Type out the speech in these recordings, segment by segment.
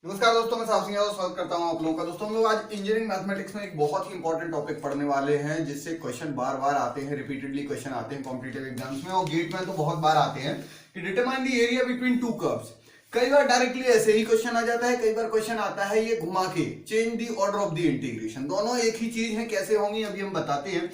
नमस्कार दोस्तों, मैं साहब सिंह यादव स्वागत करता हूं आप लोगों का। दोस्तों हम लोग आज इंजीनियरिंग मैथमेटिक्स में एक बहुत ही इंपॉर्टेंट टॉपिक पढ़ने वाले हैं जिससे क्वेश्चन बार बार आते हैं, रिपीटेडली क्वेश्चन आते हैं कॉम्पिटिटिव एग्जाम्स में और गेट में तो बहुत बार आते हैं कि determine the area between to curves. कई बार डायरेक्टली ऐसे ही क्वेश्चन आ जाता है, कई बार क्वेश्चन आता है ये घुमा के, change the order of the integration. दोनों एक ही चीज है, कैसे होंगी अभी हम बताते हैं।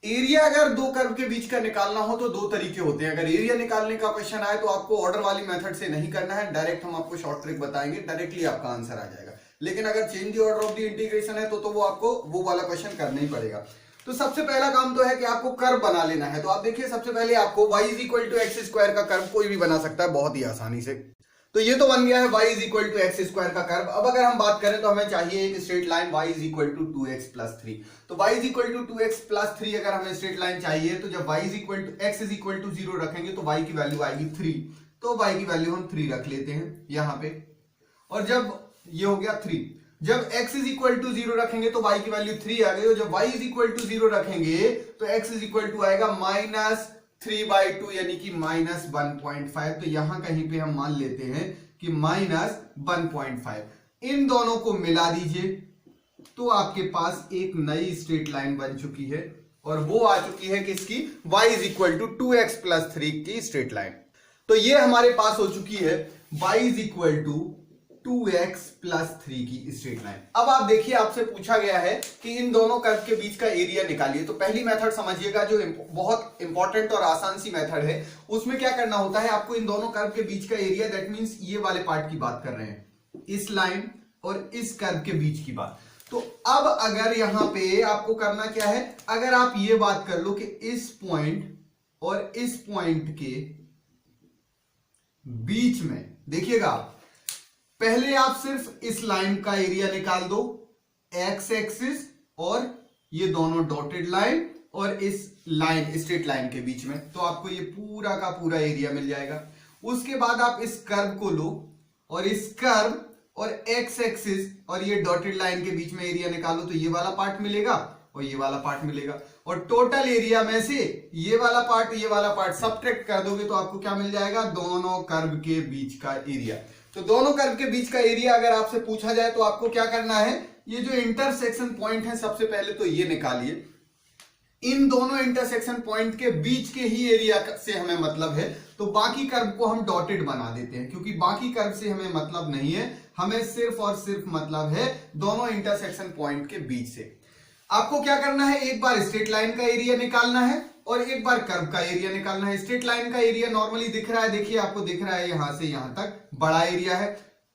एरिया अगर दो कर्व के बीच का निकालना हो तो दो तरीके होते हैं। अगर एरिया निकालने का क्वेश्चन आए तो आपको ऑर्डर वाली मेथड से नहीं करना है, डायरेक्ट हम आपको शॉर्ट ट्रिक बताएंगे, डायरेक्टली आपका आंसर आ जाएगा। लेकिन अगर change the order of the integration है तो वो आपको वो वाला क्वेश्चन करना ही पड़ेगा। तो सबसे पहला काम तो है कि आपको कर्व बना लेना है। तो आप देखिए, सबसे पहले आपको y is equal to x square का कर्व कोई भी बना सकता है बहुत ही आसानी से। तो ये तो बन गया है y is equal to x square का कर्व। अब अगर हम बात करें तो हमें चाहिए एक straight line y is equal to 2x plus 3। तो y is equal to 2x plus 3 अगर हमें स्ट्रेट लाइन चाहिए तो जब y is equal to x is equal to 0 रखेंगे तो y की वैल्यू आएगी 3। तो y की वैल्यू हम 3 रख लेते हैं यहां पे। और जब ये हो गया 3, जब x इज इक्वल टू 0 रखेंगे तो y की वैल्यू 3 आ गई। और जब y इज इक्वल टू 0 रखेंगे तो x इज इक्वल टू आएगा माइनस 3/2 यानी कि माइनस 1.5। तो यहां कहीं पे हम मान लेते हैं कि माइनस 1.5। इन दोनों को मिला दीजिए तो आपके पास एक नई स्ट्रेट लाइन बन चुकी है और वो आ चुकी है किसकी, y is equal to 2x plus 3 की स्ट्रेट लाइन। तो ये हमारे पास हो चुकी है y is equal to 2x plus 3 की स्ट्रेट लाइन। अब आप देखिए, आपसे पूछा गया है कि इन दोनों कर्व के बीच का एरिया निकालिए। तो पहली मेथड समझिएगा, जो बहुत इंपॉर्टेंट और आसान सी मेथड है। उसमें क्या करना होता है, आपको इन दोनों कर्व के बीच का एरिया, दैट मींस ये वाले पार्ट की बात कर रहे हैं, इस लाइन और इस कर्व के बीच की बात। तो अब अगर यहां पे आपको करना क्या है, अगर आप ये बात कर लो कि इस पॉइंट और इस पॉइंट के बीच में, देखिएगा पहले आप सिर्फ इस लाइन का एरिया निकाल दो, एक्स एक्सिस और ये दोनों डॉटेड लाइन और इस लाइन, स्ट्रेट लाइन के बीच में, तो आपको ये पूरा का पूरा एरिया मिल जाएगा। उसके बाद आप इस कर्व को लो और इस कर्व और एक्स एक्सिस और ये डॉटेड लाइन के बीच में एरिया निकालो, तो ये वाला पार्ट मिलेगा और ये वाला पार्ट मिलेगा। और टोटल एरिया में से ये वाला पार्ट सब्ट्रैक्ट कर दोगे तो आपको क्या मिल जाएगा, दोनों कर्व के बीच का एरिया। तो दोनों कर्व के बीच का एरिया अगर आपसे पूछा जाए तो आपको क्या करना है, ये जो इंटरसेक्शन पॉइंट है सबसे पहले तो ये निकालिए। इन दोनों इंटरसेक्शन पॉइंट के बीच के ही एरिया से हमें मतलब है, तो बाकी कर्व को हम डॉटेड बना देते हैं, क्योंकि बाकी कर्व से हमें मतलब नहीं है, हमें सिर्फ और सिर्फ मतलब है दोनों इंटरसेक्शन पॉइंट के बीच से। आपको क्या करना है, एक बार स्ट्रेट लाइन का एरिया निकालना है और एक बार कर्व का एरिया निकालना है। स्ट्रेट लाइन का एरिया नॉर्मली दिख रहा है, देखिए आपको दिख रहा है यहां से यहां तक बड़ा एरिया है।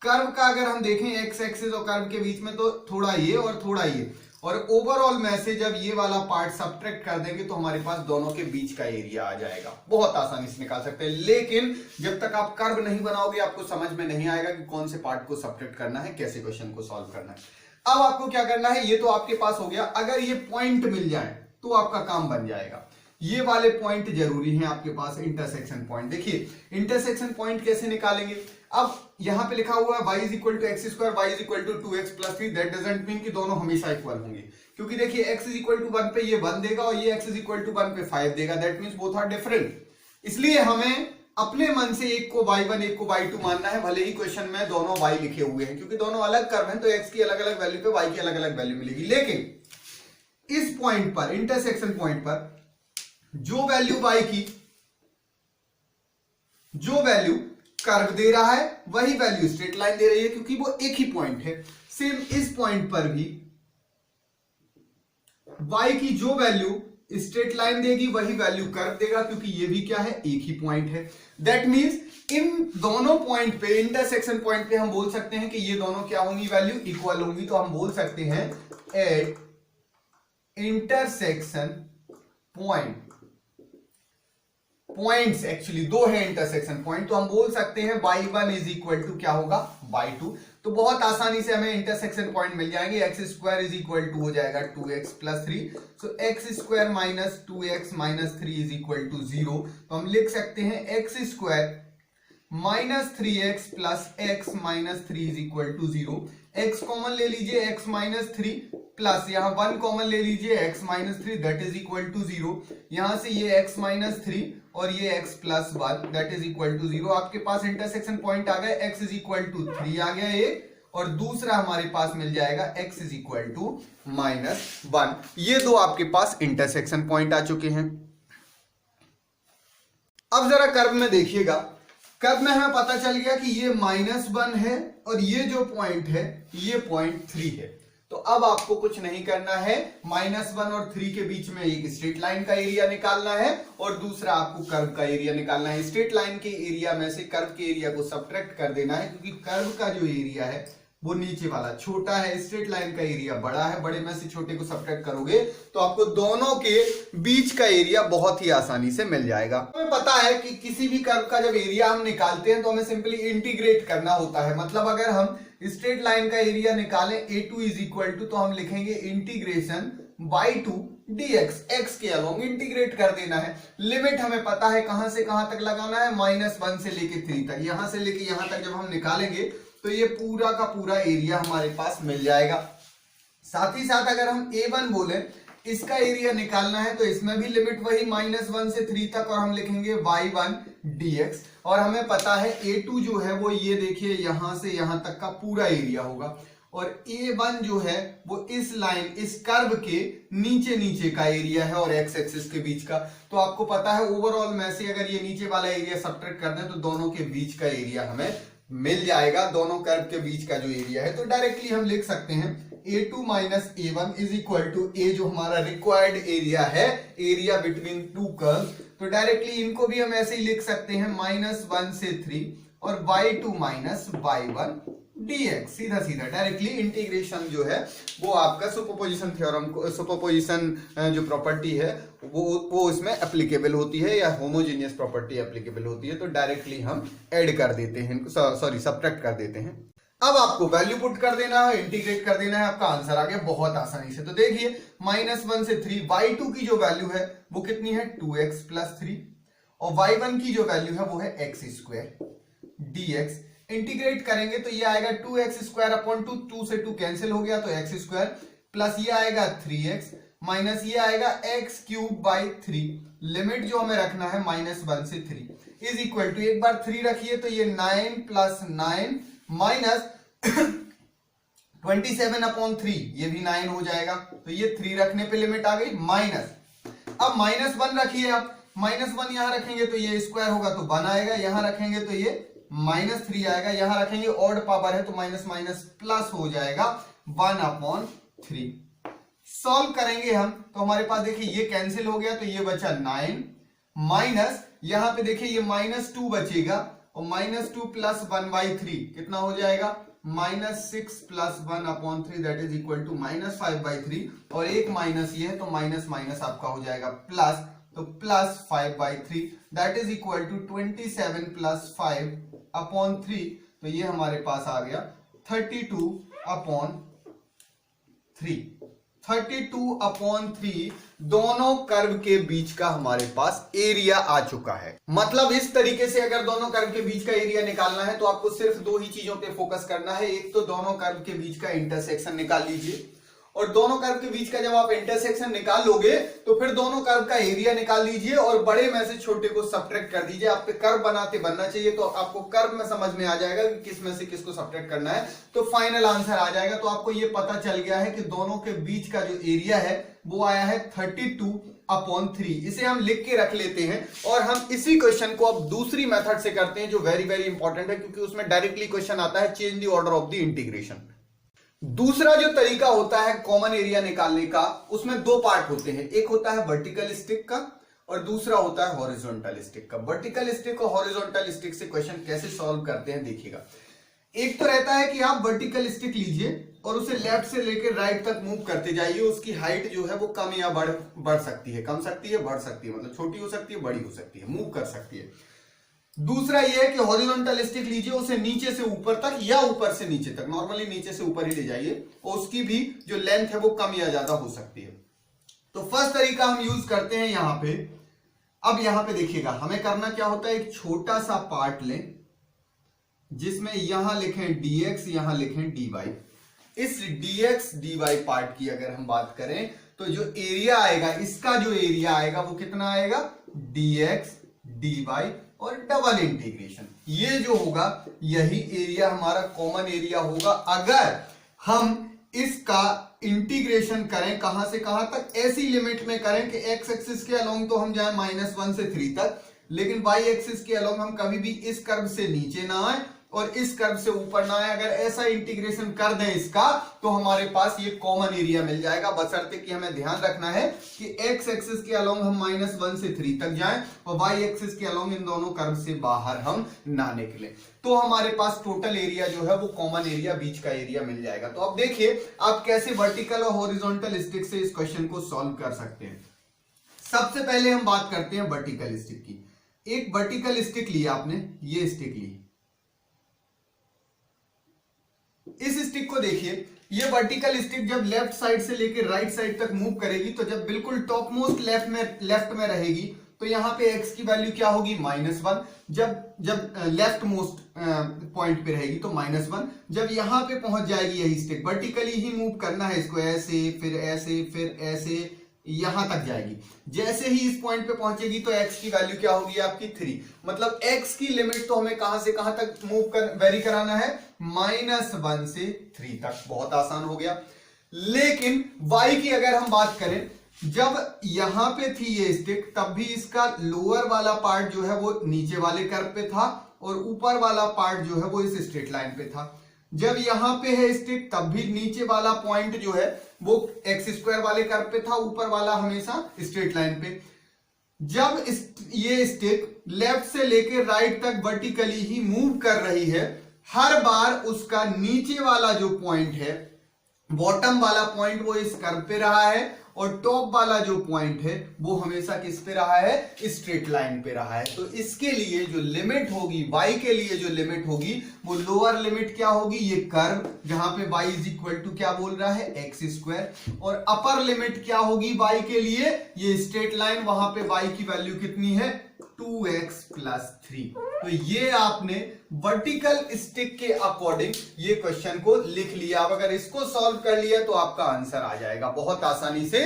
कर्व का अगर हम देखें एक्स एक्सिस और कर्व के बीच में तो थोड़ा ये और थोड़ा ये, और ओवरऑल में से जब ये वाला पार्ट सब्ट्रैक्ट कर देंगे तो हमारे पास दोनों के बीच का एरिया आ जाएगा। बहुत आसानी से निकाल सकते हैं, लेकिन जब तक आप कर्व नहीं बनाओगे आपको समझ में नहीं आएगा कि कौन से पार्ट को सब्ट्रैक्ट करना है, कैसे क्वेश्चन को सॉल्व करना है। अब आपको क्या करना है, ये तो आपके पास हो गया। अगर ये पॉइंट मिल जाए तो आपका काम बन जाएगा। ये वाले पॉइंट जरूरी हैं आपके पास, इंटरसेक्शन पॉइंट। देखिए इंटरसेक्शन पॉइंट कैसे निकालेंगे। अब यहां पे लिखा हुआ है y is equal to x square, y is equal to 2x plus 3। That doesn't mean कि दोनों हमेशा इक्वल होंगे, क्योंकि देखिए x इज इक्वल टू 1 पे ये 1 देगा और ये x इज इक्वल टू 1 पे 5 देगा। That means both are different. इसलिए हमें अपने मन से एक को y1 एक को y2 मानना है, भले ही क्वेश्चन में दोनों y लिखे हुए हैं, क्योंकि दोनों अलग कर्व हैं तो x की अलग अलग वैल्यू पे y की अलग अलग वैल्यू मिलेगी। लेकिन इस पॉइंट पर, इंटरसेक्शन पॉइंट पर, जो वैल्यू y की, जो वैल्यू कर्व दे रहा है वही वैल्यू स्ट्रेट लाइन दे रही है, क्योंकि वो एक ही पॉइंट है। सेम इस पॉइंट पर भी y की जो वैल्यू स्ट्रेट लाइन देगी वही वैल्यू कर्व देगा, क्योंकि ये भी क्या है, एक ही पॉइंट है। दैट मींस इन दोनों पॉइंट पे, इंटरसेक्शन पॉइंट पे हम बोल सकते हैं कि ये दोनों क्या होंगी, वैल्यू इक्वल होंगी। तो हम बोल सकते हैं at intersection point, points actually दो है इंटरसेक्शन पॉइंट, तो हम बोल सकते हैं y1 इज इक्वल टू क्या होगा, y2। तो बहुत आसानी से हमें इंटरसेक्शन पॉइंट मिल जाएंगे। X square is equal to हो जाएगा 2x plus 3। So X square minus 2x minus 3 is equal to 0। तो हम लिख सकते हैं X square minus 3x plus x minus 3 is equal to 0। x common ले लीजिए, x माइनस 3 प्लस यहाँ 1 कॉमन ले लीजिए x minus 3 that is equal to 0। यहां से ये x माइनस 3 और ये x plus 1 that is equal to 0। आपके पास इंटरसेक्शन पॉइंट आ गया, x इज इक्वल टू 3 आ गया एक, और दूसरा हमारे पास मिल जाएगा x इज इक्वल टू -1। ये दो आपके पास इंटरसेक्शन पॉइंट आ चुके हैं। अब जरा कर्व में देखिएगा, कर्व में हमें पता चल गया कि ये -1 है और ये जो पॉइंट है ये पॉइंट 3 है। तो अब आपको कुछ नहीं करना है, -1 और 3 के बीच में एक स्ट्रेट लाइन का एरिया निकालना है और दूसरा आपको कर्व का एरिया निकालना है। स्ट्रेट लाइन के एरिया में से कर्व के एरिया को सब्ट्रैक्ट कर देना है, क्योंकि कर्व का जो एरिया है वो नीचे वाला छोटा है, स्ट्रेट लाइन का एरिया बड़ा है। बड़े में से छोटे को सब्ट्रैक्ट करोगे तो आपको दोनों के बीच का एरिया बहुत ही आसानी से मिल जाएगा। हमें पता है कि किसी भी कर्व का जब एरिया हम निकालते हैं तो हमें सिंपली इंटीग्रेट करना होता है। मतलब अगर हम स्ट्रेट लाइन का एरिया निकालें a2 इज इक्वल टू, तो हम लिखेंगे इंटीग्रेशन y2 dx, x के अलोंग इंटीग्रेट कर देना है। लिमिट हमें पता है कहां से कहां तक लगाना है, -1 से लेके 3 तक। यहां से लेके यहां तक जब हम निकालेंगे तो ये पूरा का पूरा एरिया हमारे पास मिल जाएगा। साथ ही साथ अगर हम a1 बोले, इसका एरिया निकालना है तो इसमें भी लिमिट वही -1 से 3 तक, और हम लिखेंगे y1 dx। और हमें पता है a2 जो है वो ये देखिए यहां से यहां तक का पूरा एरिया होगा, और a1 जो है वो इस लाइन, इस कर्व के नीचे नीचे का एरिया है और x एक्सिस के बीच का। तो आपको पता है ओवरऑल में से अगर ये नीचे वाला एरिया सब्ट्रैक्ट कर दें तो दोनों के बीच का एरिया हमें मिल जाएगा, दोनों कर्व के बीच का जो एरिया है। तो डायरेक्टली हम लिख सकते हैं a2 minus a1 is equal to a जो हमारा रिक्वायर्ड एरिया है, एरिया बिटवीन टू कर्व। तो डायरेक्टली इनको भी हम ऐसे ही लिख सकते हैं -1 से 3 और y2 माइनस y1 dx। सीधा सीधा डायरेक्टली इंटीग्रेशन जो है वो आपका सुपरपोजिशन थ्योरम को, सुपरपोजिशन जो प्रॉपर्टी है वो इसमें एप्लीकेबल होती है, या होमोजेनियस प्रॉपर्टी एप्लीकेबल होती है। तो डायरेक्टली हम ऐड कर देते हैं, सॉरी सब्ट्रैक्ट कर देते हैं। अब आपको वैल्यू पुट कर देना है, इंटीग्रेट कर देना है, आपका आंसर आ गया बहुत आसानी से। तो देखिए -1 से 3, y2 की जो वैल्यू है वो कितनी है 2x प्लस 3, और y1 की जो वैल्यू है वो है x स्क्वायर dx। इंटीग्रेट करेंगे तो ये आएगा 2x स्क्वायर अपॉन 2, 2 से 2 कैंसिल हो गया तो x स्क्वायर, प्लस ये आएगा 3x माइनस ये आएगा x क्यूब बाई 3। लिमिट जो हमें रखना है -1 से 3 इज इक्वल टू, एक बार 3 रखिए तो ये 9 प्लस 9 माइनस 27 अपॉन 3, ये भी 9 हो जाएगा। तो ये 3 रखने पे लिमिट आ गई माइनस। अब -1 रखिए आप, -1 यहां रखेंगे तो ये स्क्वायर होगा तो 1 आएगा, यहां रखेंगे तो ये -3 आएगा, यहां रखेंगे ऑड पावर है तो माइनस माइनस प्लस हो जाएगा 1 अपॉन 3। सॉल्व करेंगे हम तो हमारे पास देखिए ये कैंसिल हो गया तो ये बचा 9 माइनस, यहां पे देखिए ये -2 बचेगा, और -2 प्लस 1/3 कितना हो जाएगा -6 plus 1 upon 3 that is equal to -5/3, और एक माइनस ये है तो माइनस माइनस आपका हो जाएगा प्लस, तो plus 5/3 that is equal to 27 plus 5 upon 3। तो ये हमारे पास आ गया 32 अपॉन 3। 32 अपॉन 3 दोनों कर्व के बीच का हमारे पास एरिया आ चुका है। मतलब इस तरीके से अगर दोनों कर्व के बीच का एरिया निकालना है तो आपको सिर्फ दो ही चीजों पे फोकस करना है। एक तो दोनों कर्व के बीच का इंटरसेक्शन निकाल लीजिए, और दोनों कर्व के बीच का जब आप इंटरसेक्शन निकाल लोगे तो फिर दोनों कर्व का एरिया निकाल लीजिए और बड़े में से छोटे को सब्ट्रैक्ट कर दीजिए। आप पे कर्व बनाते बनना चाहिए तो आपको कर्व में समझ में आ जाएगा कि किस में से किसको सब्ट्रैक्ट करना है, तो फाइनल आंसर आ जाएगा। तो आपको ये पता चल गया है कि दोनों के बीच का जो एरिया है वो आया है 32 अपॉन 3। इसे हम लिख के रख लेते हैं और हम इसी क्वेश्चन को अब दूसरी मेथड से करते हैं जो वेरी वेरी इंपॉर्टेंट है, क्योंकि उसमें डायरेक्टली क्वेश्चन आता है change the order of the integration. दूसरा जो तरीका होता है कॉमन एरिया निकालने का, उसमें दो पार्ट होते हैं, एक होता है वर्टिकल स्टिक का और दूसरा होता है हॉरिजॉन्टल स्टिक का। वर्टिकल स्टिक और हॉरिजॉन्टल स्टिक से क्वेश्चन कैसे सॉल्व करते हैं देखिएगा। एक तो रहता है कि आप वर्टिकल स्टिक लीजिए और उसे लेफ्ट से लेकर राइट तक मूव करते जाइए, उसकी हाइट जो है वो कम या बढ़ सकती है, कम सकती है, बढ़ सकती है, मतलब छोटी हो सकती है, बड़ी हो सकती है, मूव कर सकती है। दूसरा यह है कि हॉरिजॉन्टल स्टिक लीजिए, उसे नीचे से ऊपर तक या ऊपर से नीचे तक, नॉर्मली नीचे से ऊपर ही ले जाइए, और उसकी भी जो लेंथ है वो कम या ज्यादा हो सकती है। तो फर्स्ट तरीका हम यूज करते हैं यहां पे। अब यहां पे देखिएगा हमें करना क्या होता है, एक छोटा सा पार्ट लें जिसमें यहां लिखें dx, यहां लिखें dy। इस dx dy पार्ट की अगर हम बात करें तो जो एरिया आएगा, इसका जो एरिया आएगा वो कितना आएगा, dx dy और डबल इंटीग्रेशन, ये जो होगा यही एरिया हमारा कॉमन एरिया होगा अगर हम इसका इंटीग्रेशन करें कहां से कहां तक, ऐसी लिमिट में करें कि एक्स एक्सिस के अलोंग तो हम जाए -1 से 3 तक, लेकिन वाई एक्सिस के अलोंग हम कभी भी इस कर्व से नीचे ना आए और इस कर्व से ऊपर ना आए। अगर ऐसा इंटीग्रेशन कर दें इसका तो हमारे पास ये कॉमन एरिया मिल जाएगा, बशर्ते कि हमें ध्यान रखना है कि एक्स एक्सिस के अलोंग हम -1 से 3 तक जाएं और वाई एक्सिस के अलोंग इन दोनों कर्व से बाहर हम ना निकले, तो हमारे पास टोटल एरिया जो है वो कॉमन एरिया, बीच का एरिया मिल जाएगा। तो अब देखिए आप कैसे वर्टिकल और हॉरिजॉन्टल स्टिक से इस क्वेश्चन को सॉल्व कर सकते हैं। सबसे पहले हम बात करते हैं वर्टिकल स्टिक की। एक वर्टिकल स्टिक लिया आपने, ये स्टिक ली, इस स्टिक को देखिए, ये वर्टिकल स्टिक जब लेफ्ट साइड से लेकर राइट साइड तक मूव करेगी तो जब बिल्कुल टॉप मोस्ट लेफ्ट में रहेगी तो यहां पे x की वैल्यू क्या होगी, -1। जब लेफ्ट मोस्ट पॉइंट पे रहेगी तो -1। जब यहां पे पहुंच जाएगी यही स्टिक, वर्टिकली ही मूव करना है इसको, ऐसे फिर ऐसे यहां तक जाएगी। जैसे ही इस पॉइंट पे पहुंचेगी तो x की वैल्यू क्या होगी आपकी 3। मतलब x की लिमिट तो हमें कहां से कहां तक वेरी कराना है, -1 से 3 तक। बहुत आसान हो गया। लेकिन y की अगर हम बात करें, जब यहां पे थी ये स्टिक तब भी इसका लोअर वाला पार्ट जो है वो नीचे वाले कर्व पे था और ऊपर वाला पार्ट जो है वो इस स्ट्रेट लाइन पे था। जब यहां पे है स्टिक तब भी नीचे वाला पॉइंट जो है वो x² वाले कर्व पे था, ऊपर वाला हमेशा स्ट्रेट लाइन पे। जब ये स्टिक लेफ्ट से लेकर राइट तक वर्टिकली ही मूव कर रही है, हर बार उसका नीचे वाला जो पॉइंट है, बॉटम वाला पॉइंट वो इस कर्व पे रहा है और टॉप वाला जो पॉइंट है वो हमेशा किस पे रहा है, स्ट्रेट लाइन पे रहा है। तो इसके लिए जो लिमिट होगी, y के लिए जो लिमिट होगी वो लोअर लिमिट क्या होगी, ये कर्व जहां पे y इज इक्वल टू क्या बोल रहा है, x², और अपर लिमिट क्या होगी y के लिए, ये स्ट्रेट लाइन, वहां पे y की वैल्यू कितनी है, 2x + 3। तो ये आपने वर्टिकल स्टिक के अकॉर्डिंग ये क्वेश्चन को लिख लिया। अब अगर इसको सॉल्व कर लिया तो आपका आंसर आ जाएगा बहुत आसानी से।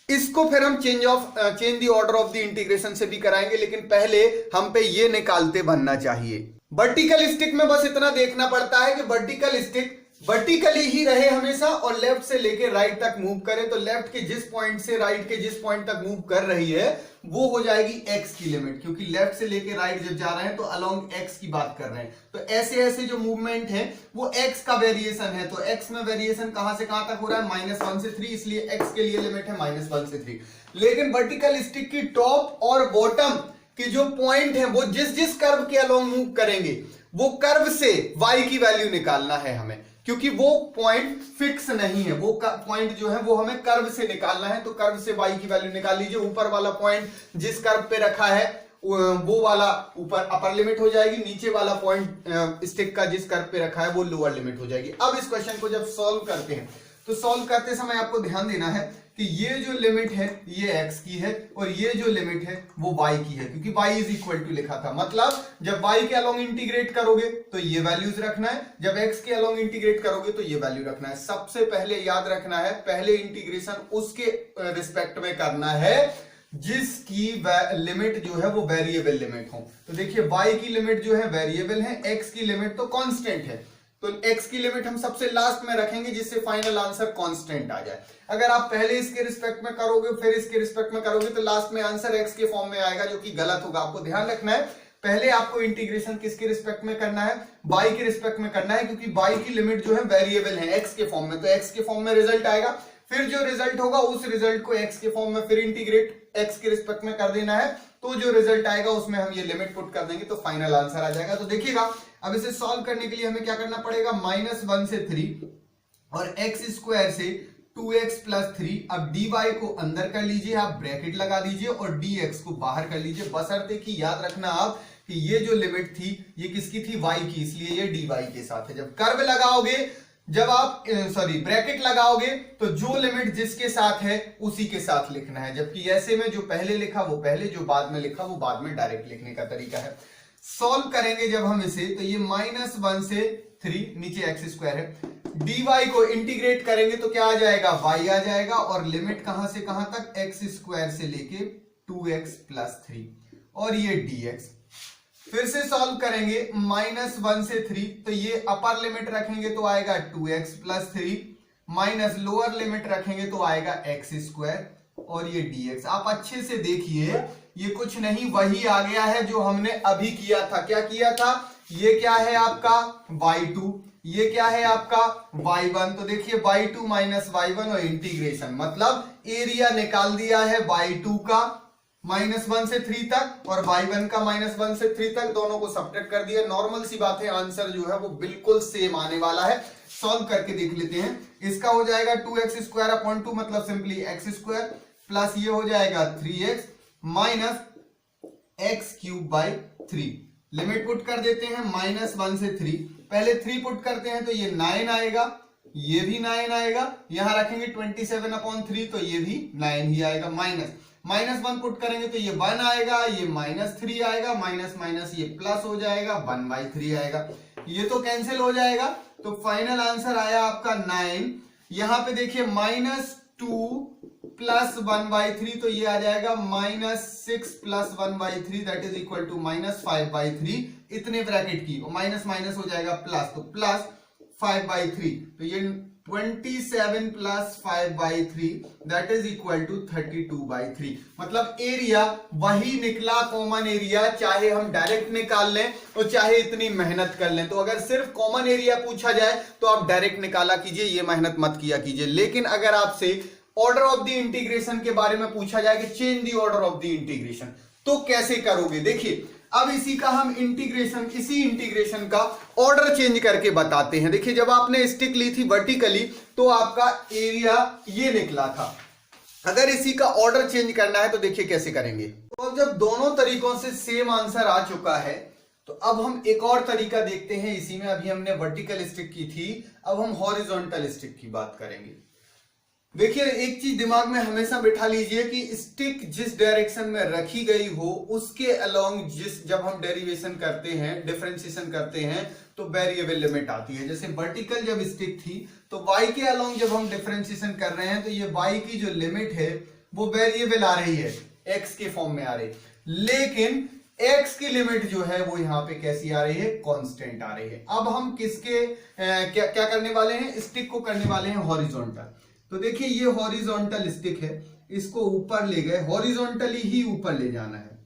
इसको फिर हम change the order of the integration से भी कराएंगे, लेकिन पहले हम पे ये निकालते बनना चाहिए। वर्टिकल स्टिक में बस इतना देखना पड़ता है कि वर्टिकल स्टिक वर्टिकली ही रहे हमेशा और लेफ्ट से लेकर राइट तक मूव करे। तो लेफ्ट के जिस पॉइंट से राइट के जिस पॉइंट तक मूव कर रही है वो हो जाएगी x की लिमिट, क्योंकि लेफ्ट से लेकर राइट जब जा रहे हैं तो अलोंग x की बात कर रहे हैं। तो ऐसे ऐसे जो मूवमेंट है वो x का वेरिएशन है। तो x में वेरिएशन कहां से कहां तक हो रहा है, -1 से 3, इसलिए x के लिए लिमिट है -1 से 3। लेकिन वर्टिकल स्टिक की टॉप और बॉटम के जो पॉइंट है वो जिस जिस कर्व के अलोंग मूव करेंगे वो कर्व से y की वैल्यू निकालना है हमें, क्योंकि वो पॉइंट फिक्स नहीं है। वो पॉइंट जो है वो हमें कर्व से निकालना है। तो कर्व से y की वैल्यू निकाल लीजिए। ऊपर वाला पॉइंट जिस कर्व पे रखा है वो वाला ऊपर अपर लिमिट हो जाएगी, नीचे वाला पॉइंट स्टिक का जिस कर्व पे रखा है वो लोअर लिमिट हो जाएगी। अब इस क्वेश्चन को जब सॉल्व करते हैं तो सॉल्व करते समय आपको ध्यान देना है कि ये जो लिमिट है ये x की है और ये जो लिमिट है वो y की है, क्योंकि y इज इक्वल टू लिखा था। मतलब जब y के अलोंग इंटीग्रेट करोगे तो ये वैल्यूज रखना है, जब x के अलोंग इंटीग्रेट करोगे तो ये वैल्यू रखना है। सबसे पहले याद रखना है, पहले इंटीग्रेशन उसके रिस्पेक्ट में करना है जिसकी लिमिट जो है वो वेरिएबल लिमिट हो। तो देखिए y की लिमिट जो है वेरिएबल है, x की लिमिट तो कांस्टेंट है। तो x की लिमिट हम सबसे लास्ट में रखेंगे जिससे फाइनल आंसर कांस्टेंट आ जाए। अगर आप पहले इसके रिस्पेक्ट में करोगे फिर इसके रिस्पेक्ट में करोगे तो लास्ट में आंसर x के फॉर्म में आएगा, जो कि गलत होगा। आपको ध्यान रखना है पहले आपको इंटीग्रेशन किसके रिस्पेक्ट में करना है, y के रिस्पेक्ट में करना है, क्योंकि y की लिमिट जो है वेरिएबल है x के फॉर्म में। तो x के फॉर्म में रिजल्ट आएगा, फिर जो रिजल्ट होगा उस रिजल्ट को x के फॉर्म में फिर इंटीग्रेट x के रिस्पेक्ट में कर देना है। तो जो रिजल्ट आएगा उसमें हम ये लिमिट पुट कर देंगे तो फाइनल आंसर आ जाएगा। तो देखिएगा अब इसे सॉल्व करने के लिए हमें क्या करना पड़ेगा, -1 से 3 और x² से 2x + 3। अब dy को अंदर कर लीजिए, आप ब्रैकेट लगा दीजिए और dx को बाहर कर लीजिए। बशर्ते कि याद रखना आप कि ये जो लिमिट थी ये किसकी थी, y की, इसलिए ये dy के साथ है। जब कर्व लगाओगे, जब आप ब्रैकेट लगाओगे तो जो लिमिट जिसके साथ है उसी के साथ लिखना है, जबकि ऐसे में जो पहले लिखा वो पहले, जो बाद में लिखा वो बाद में डायरेक्ट लिखने का तरीका है। सॉल्व करेंगे जब हम इसे तो ये -1 से 3, नीचे x² है, dy को इंटीग्रेट करेंगे तो क्या आ जाएगा, y आ जाएगा, और लिमिट कहां से कहां तक, x स्क्वायर से लेके 2x प्लस 3, और ये dx। फिर से सॉल्व करेंगे, -1 से 3, तो ये अपर लिमिट रखेंगे तो आएगा 2x plus 3, minus lower limit रखेंगे तो आएगा x स्क्वायर, और ये dx। आप अच्छे से देखिए, ये कुछ नहीं वही आ गया है जो हमने अभी किया था। क्या किया था, ये क्या है आपका y2, ये क्या है आपका y1। तो देखिए y2 माइनस y1 और इंटीग्रेशन, मतलब एरिया निकाल दिया है y2 का -1 से 3 तक और y1 का -1 से 3 तक, दोनों को सब्ट्रैक्ट कर दिया। नॉर्मल सी बात है, आंसर जो है वो बिल्कुल सेम आने वाला है। सॉल्व करके देख लेते हैं। इसका हो जाएगा 2x स्क्वायर अपॉन 2, मतलब सिंपली x स्क्वायर, प्लस ये हो जाएगा 3x minus x cube by 3। Limit put कर देते हैं, -1 से 3, पहले 3 पुट करते हैं तो ये 9 आएगा, ये भी 9 आएगा, यहां रखेंगे 27 अपॉन 3 तो ये भी 9 ही आएगा, -1 पुट करेंगे तो ये 1 आएगा, ये -3 आएगा, माइनस माइनस ये प्लस हो जाएगा, 1/3 आएगा, ये तो कैंसिल हो जाएगा। तो फाइनल आंसर आया आपका 9। यहां पे देखिए -2 प्लस 1/3, तो ये आ जाएगा -6 plus 1/3 that is equal to -5/3। इतने ब्रैकेट की माइनस माइनस हो जाएगा प्लस, तो प्लस 5/3, तो ये 27 plus 5/3 that is equal to 32/3। मतलब एरिया वही निकला, कॉमन एरिया, चाहे हम डायरेक्ट निकाल लें और चाहे इतनी मेहनत कर लें। तो अगर सिर्फ कॉमन एरिया पूछा जाए तो आप डायरेक्ट निकाला कीजिए, ये मेहनत मत किया कीजिए। लेकिन अगर आपसे ऑर्डर ऑफ द इंटीग्रेशन के बारे में पूछा जाए कि change the order of the integration, तो कैसे करोगे, देखिए अब इसी का हम इसी इंटीग्रेशन का ऑर्डर चेंज करके बताते हैं। देखिए जब आपने स्टिक ली थी वर्टिकली तो आपका एरिया ये निकला था, अगर इसी का ऑर्डर चेंज करना है तो देखिए कैसे करेंगे। तो जब दोनों तरीकों से सेम आंसर आ चुका है तो अब हम एक और तरीका देखते हैं। इसी में अभी हमने वर्टिकल स्टिक की थी, अब हम हॉरिजॉन्टल स्टिक की बात करेंगे। देखिए एक चीज दिमाग में हमेशा बिठा लीजिए कि स्टिक जिस डायरेक्शन में रखी गई हो उसके अलोंग जब हम डेरिवेशन करते हैं, डिफरेंशिएशन करते हैं, तो वेरिएबल लिमिट आती है। जैसे वर्टिकल जब स्टिक थी तो y के अलोंग जब हम डिफरेंशिएशन कर रहे हैं तो ये y की जो लिमिट है वो वेरिएबल आ रही है, x के फॉर्म में आ रही है, लेकिन x की लिमिट जो है वो यहां पे कैसी आ रही है, कांस्टेंट आ रही है। अब हम किसके क्या करने वाले हैं, स्टिक को करने वाले हैं हॉरिजॉन्टल। तो देखिए ये हॉरिजॉन्टल स्टिक है, इसको ऊपर ले गए, हॉरिजॉन्टली ही ऊपर ले जाना है,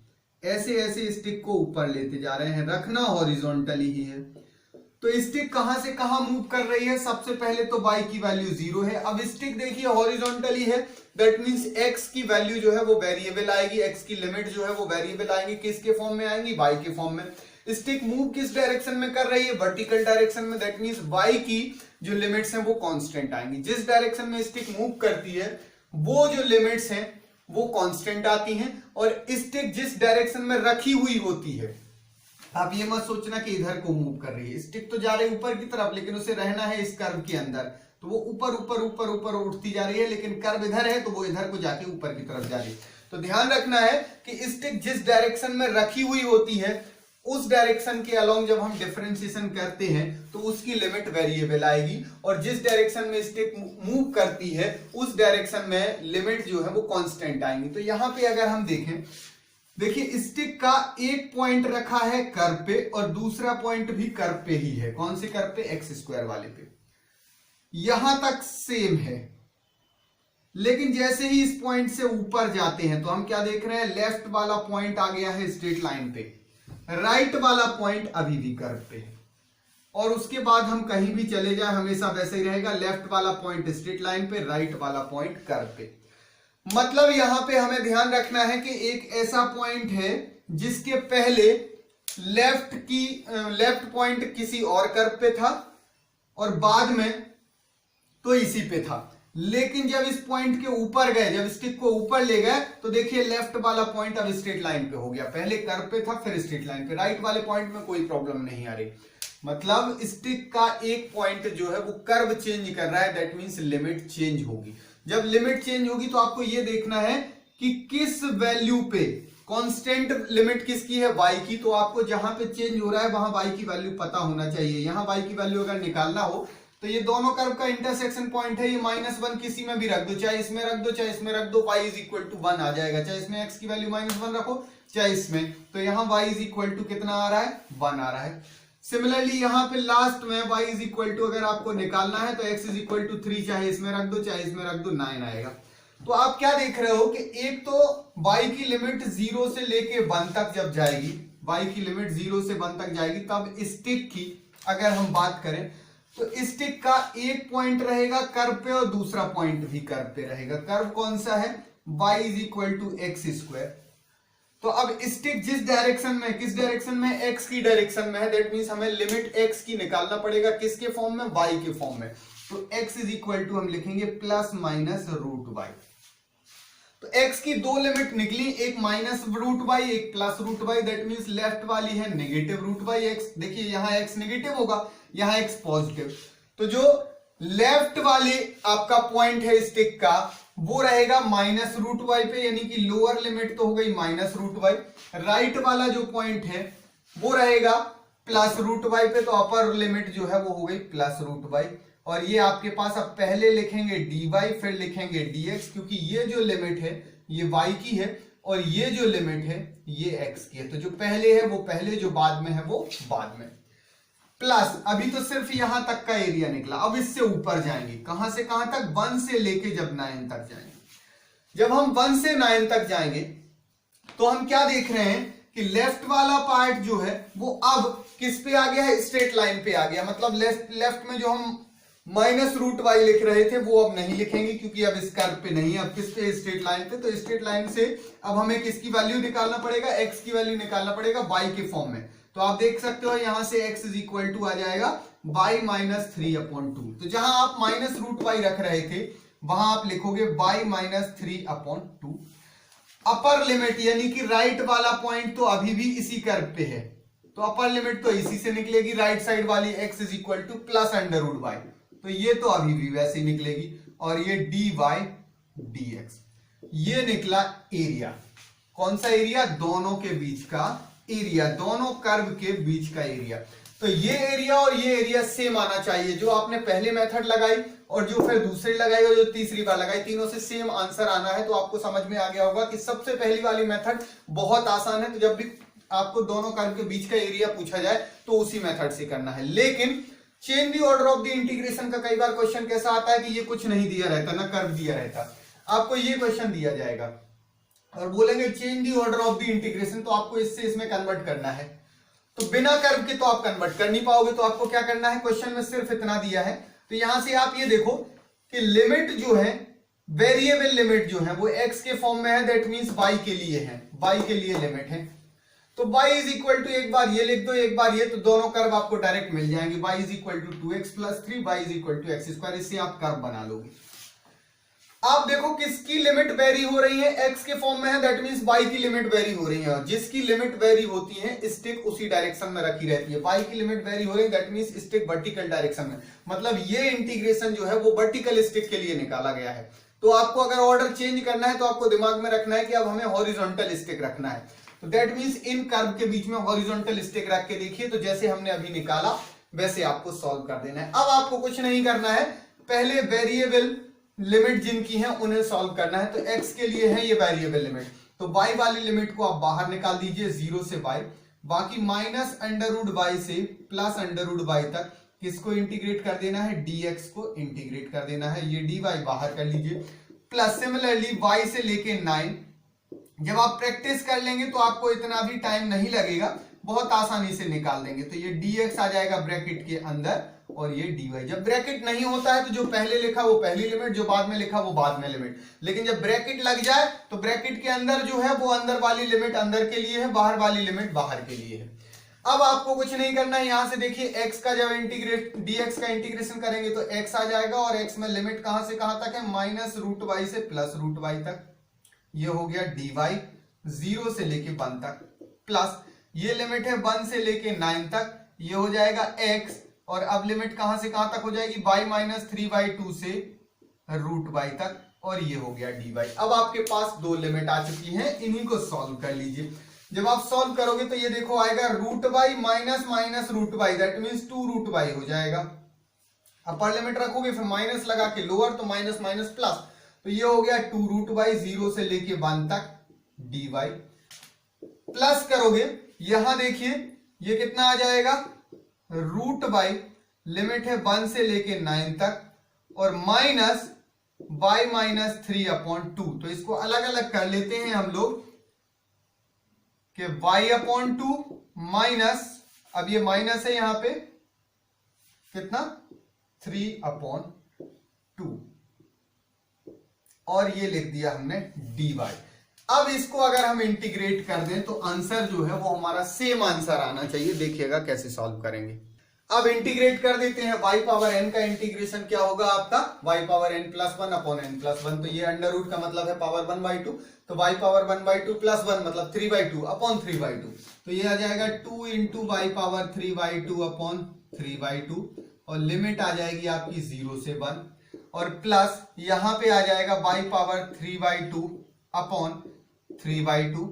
ऐसे ऐसे स्टिक को ऊपर लेते जा रहे हैं, रखना हॉरिजॉन्टली ही है। तो स्टिक कहां से कहां मूव कर रही है, सबसे पहले तो y की वैल्यू 0 है। अब स्टिक देखिए हॉरिजॉन्टली है, दैट मींस x की वैल्यू जो है वो वेरिएबल आएगी, x की लिमिट जो है वो वेरिएबल आएंगी, किसके फॉर्म में आएंगी, y के फॉर्म में। स्टिक मूव किस डायरेक्शन में कर रही है, वर्टिकल डायरेक्शन में, दैट मींस y की जो लिमिट्स हैं वो कांस्टेंट आएंगी। जिस डायरेक्शन में स्टिक मूव करती है वो जो लिमिट्स हैं वो कांस्टेंट आती हैं, और स्टिक जिस डायरेक्शन में रखी हुई होती है, आप ये मत सोचना कि इधर को मूव कर रही है, स्टिक तो जा रही है ऊपर की तरफ, लेकिन उसे रहना है इस कर्व के अंदर, तो वो ऊपर ऊपर ऊपर ऊपर उठती जा रही है, लेकिन कर्व इधर है तो वो इधर को जाके ऊपर की तरफ जा रही है। तो ध्यान रखना है कि स्टिक जिस डायरेक्शन में रखी हुई होती है उस डायरेक्शन के अलोंग जब हम डिफरेंशिएशन करते हैं तो उसकी लिमिट वेरिएबल आएगी, और जिस डायरेक्शन में स्टिक मूव करती है उस डायरेक्शन में लिमिट जो है वो कांस्टेंट आएंगी। तो यहां पे अगर हम देखें, देखिए स्टिक का एक पॉइंट रखा है कर्व पे और दूसरा पॉइंट भी कर्व पे ही है। कौन से कर्व पे, एक्स स्क्वायर वाले पे। यहां तक सेम है, लेकिन जैसे ही इस पॉइंट से ऊपर जाते हैं तो हम क्या देख रहे हैं, लेफ्ट वाला पॉइंट आ गया है स्ट्रेट लाइन पे, राइट वाला पॉइंट अभी भी कर्व पे है, और उसके बाद हम कहीं भी चले जाए हमेशा वैसे ही रहेगा, लेफ्ट वाला पॉइंट स्ट्रेट लाइन पे, राइट वाला पॉइंट कर्व पे। मतलब यहां पे हमें ध्यान रखना है कि एक ऐसा पॉइंट है जिसके पहले लेफ्ट पॉइंट किसी और कर्व पे था और बाद में तो इसी पे था, लेकिन जब इस पॉइंट के ऊपर गए, जब स्टिक को ऊपर ले गए तो देखिए लेफ्ट वाला पॉइंट अब स्ट्रेट लाइन पे हो गया, पहले कर्व पे था फिर स्ट्रेट लाइन पे, राइट वाले पॉइंट में कोई प्रॉब्लम नहीं आ रही। मतलब स्टिक का एक पॉइंट जो है वो कर्व चेंज कर रहा है, दैट मींस लिमिट चेंज होगी। जब लिमिट चेंज होगी तो आपको ये देखना है कि किस वैल्यू पे, कांस्टेंट लिमिट किसकी है, y की, तो आपको जहां पे चेंज हो रहा है वहां y की वैल्यू पता होना चाहिए। यहां y की वैल्यू अगर निकालना हो तो ये दोनों कर्व का इंटरसेक्शन पॉइंट है, ये -1 किसी में भी रख दो, चाहे इसमें रख दो चाहे इसमें रख दो, y इज इक्वल टू 1 आ जाएगा, चाहे इसमें x की वैल्यू -1 रखो चाहे इसमें, तो यहाँ y इज इक्वल टू कितना आ रहा है, 1 आ रहा है। सिमिलरली यहाँ पे लास्ट में y इज इक्वल टू अगर आपको निकालना है तो x इज इक्वल टू 3, चाहे इसमें रख दो चाहे इसमें रख दो, 9 आएगा। तो आप क्या देख रहे हो कि एक तो y की लिमिट 0 से लेके 1 तक जब जाएगी, y की लिमिट 0 से 1 तक जाएगी, तब स्टिक की अगर हम बात करें तो स्टिक का एक पॉइंट रहेगा कर्व पे और दूसरा पॉइंट भी कर्व पे रहेगा। कर्व कौन सा है, y is equal to x square. तो अब स्टिक जिस डायरेक्शन में, किस डायरेक्शन में, x की डायरेक्शन में है, दैट मींस हमें लिमिट x की निकालना पड़ेगा, किसके फॉर्म में, y के फॉर्म में। तो x इज इक्वल टू हम लिखेंगे प्लस माइनस रूट y। तो x की दो लिमिट निकली, एक माइनस रूट y एक plus root y, that means left वाली है नेगेटिव रूट y। x देखिए यहाँ x नेगेटिव होगा, यहाँ x पॉजिटिव, तो जो लेफ्ट वाले आपका पॉइंट है स्टिक का वो रहेगा माइनस रूट y पे, यानी कि लोअर लिमिट तो हो गई माइनस रूट y। राइट वाला जो पॉइंट है वो रहेगा प्लस रूट y पे, तो अपर लिमिट जो है वो हो गई प्लस रूट y। और ये आपके पास अब पहले लिखेंगे dy फिर लिखेंगे dx, क्योंकि ये जो लिमिट है ये y की है और ये जो लिमिट है ये x की है। तो जो पहले है वो पहले, जो बाद में है वो बाद में। प्लस अभी तो सिर्फ यहां तक का एरिया निकला, अब इससे ऊपर जाएंगे, कहां से कहां तक, 1 से लेके जब 9 तक जाएंगे। जब हम 1 से 9 तक जाएंगे तो हम क्या देख रहे हैं कि लेफ्ट वाला पार्ट जो है वो अब किस पे आ गया है, स्ट्रेट लाइन पे आ गया। मतलब लेफ्ट में जो हम माइनस रूट y लिख रहे थे वो अब नहीं लिखेंगे, क्योंकि अब इस कर्व पे नहीं है, अब किस पे, स्ट्रेट लाइन पे। तो स्ट्रेट लाइन से अब हमें किसकी वैल्यू निकालना पड़ेगा, x की वैल्यू निकालना पड़ेगा y के फॉर्म में। तो आप देख सकते हो यहां से x इज इक्वल टू आ जाएगा y माइनस 3/2। तो जहां आप माइनस रूट y रख रहे थे वहां आप लिखोगे y माइनस 3/2। अपर लिमिट यानी कि राइट वाला पॉइंट तो अभी भी इसी कर्व पे है, तो अपर लिमिट तो इसी से निकलेगी, राइट साइड वाली x is equal to plus under root y, तो ये तो अभी भी वैसे ही निकलेगी। और ये dy dx, ये निकला एरिया। कौन सा एरिया, दोनों के बीच का एरिया, दोनों कर्व के बीच का एरिया। तो ये एरिया और ये एरिया सेम आना चाहिए, जो आपने पहले मेथड लगाई और जो फिर दूसरी लगाई और जो तीसरी बार लगाई, तीनों से सेम आंसर आना है। तो आपको समझ में आ गया होगा कि सबसे पहली वाली मेथड बहुत आसान है। तो जब भी आपको दोनों कर्व के बीच का एरिया पूछा जाए तो उसी मेथड से करना है। लेकिन change the order of the integration का कई बार क्वेश्चन कैसा आता है कि ये कुछ नहीं दिया रहता, ना कर्व दिया रहता, आपको ये क्वेश्चन दिया जाएगा और बोलेंगे change the order of the integration, तो आपको इससे इसमें कन्वर्ट करना है। तो बिना कर्व के तो आप कन्वर्ट कर नहीं पाओगे, तो आपको क्या करना है, क्वेश्चन में सिर्फ इतना दिया है। तो यहां से आप ये देखो कि लिमिट जो है, वेरिएबल लिमिट जो है वो x के फॉर्म में है, दैट मींस y के लिए है, y के लिए लिमिट है। तो y इज इक्वल टू, एक बार ये लिख दो एक बार ये, तो दोनों कर्व आपको डायरेक्ट मिल जाएंगे। y is equal to 2x plus 3, y is equal to x square, इससे आप कर्व बना लोगे। आप देखो किसकी लिमिट वेरी हो रही है, x के फॉर्म में है, दैट मींस y की लिमिट वेरी हो रही है। और जिसकी लिमिट वेरी होती है स्टिक उसी डायरेक्शन में रखी रहती है। y की लिमिट वेरी हो रही है, that means stick vertical direction में, मतलब ये इंटीग्रेशन जो है वो वर्टिकल स्टिक के लिए निकाला गया है। तो आपको अगर ऑर्डर चेंज करना है तो आपको दिमाग में रखना है कि अब हमें हॉरिजॉन्टल स्टिक रखना है। तो दैट मींस इन कर्व के बीच में हॉरिजॉन्टल स्टिक रख के देखिए, तो जैसे हमने अभी निकाला वैसे आपको सॉल्व कर देना है। अब आपको कुछ नहीं करना है, पहले वेरिएबल लिमिट जिनकी है उन्हें सॉल्व करना है। तो x के लिए है ये वेरिएबल लिमिट, तो y वाली लिमिट को आप बाहर निकाल दीजिए 0 से y, बाकी माइनस अंडर रूट y से प्लस अंडर रूट y तक किसको इंटीग्रेट कर देना है, dx को इंटीग्रेट कर देना है। ये dy बाहर कर लीजिए, प्लस सिमिलरली y से लेके 9। जब आप प्रैक्टिस कर लेंगे तो आपको इतना भी टाइम नहीं लगेगा, बहुत आसानी से निकाल देंगे। तो ये dx आ जाएगा ब्रैकेट के अंदर और ये dy। जब ब्रैकेट नहीं होता है तो जो पहले लिखा वो पहली लिमिट, जो बाद में लिखा वो बाद में लिमिट। लेकिन जब ब्रैकेट लग जाए तो ब्रैकेट के अंदर जो है वो अंदर वाली लिमिट अंदर के लिए है, बाहर वाली लिमिट बाहर के लिए है। अब आपको कुछ नहीं करना है, यहां से देखिए x का जब dx का इंटीग्रेशन करेंगे तो x आ जाएगा और x में लिमिट कहां से कहां तक है, माइनस रूट y से प्लस रूट y तक। ये हो गया dy 0 से लेके 1 तक, प्लस ये लिमिट है 1 से लेके 9 तक, ये हो जाएगा x। और अब लिमिट कहां से कहां तक हो जाएगी, y माइनस 3/2 से रूट y तक, और ये हो गया dy। अब आपके पास दो लिमिट आ चुकी हैं, इन्हीं को सॉल्व कर लीजिए। जब आप सॉल्व करोगे तो ये देखो आएगा root y minus minus root y, that means 2 root y हो जाएगा। अपर लिमिट रखोगे फिर माइनस लगा के लोअर, तो माइनस माइनस प्लस, तो ये हो गया 2 रूट बाई 0 से लेके 1 तक dy, प्लस करोगे यहां देखिए ये कितना आ जाएगा, रूट बाई लिमिट है 1 से लेके 9 तक, और माइनस बाई माइनस 3/2। तो इसको अलग अलग कर लेते हैं हम लोग कि y/2 माइनस, अब ये माइनस है यहां पे कितना 3/2, और ये लिख दिया हमने dy। अब इसको अगर हम इंटीग्रेट कर दें तो आंसर जो है वो हमारा सेम आंसर आना चाहिए। देखिएगा कैसे सॉल्व करेंगे। अब इंटीग्रेट कर देते हैं, y पावर n का इंटीग्रेशन क्या होगा आपका, y power n plus 1 upon n plus 1, तो ये अंडर रूट का मतलब है पावर 1/2, तो y पावर 1/2 प्लस 1 मतलब 3/2 अपॉन 3/2, तो ये आ जाएगा 2 इंटू वाई पावर 3/2 अपॉन 3/2, और लिमिट आ जाएगी आपकी 0 से 1, और प्लस यहां पे आ जाएगा y पावर 3/2 अपॉन 3/2,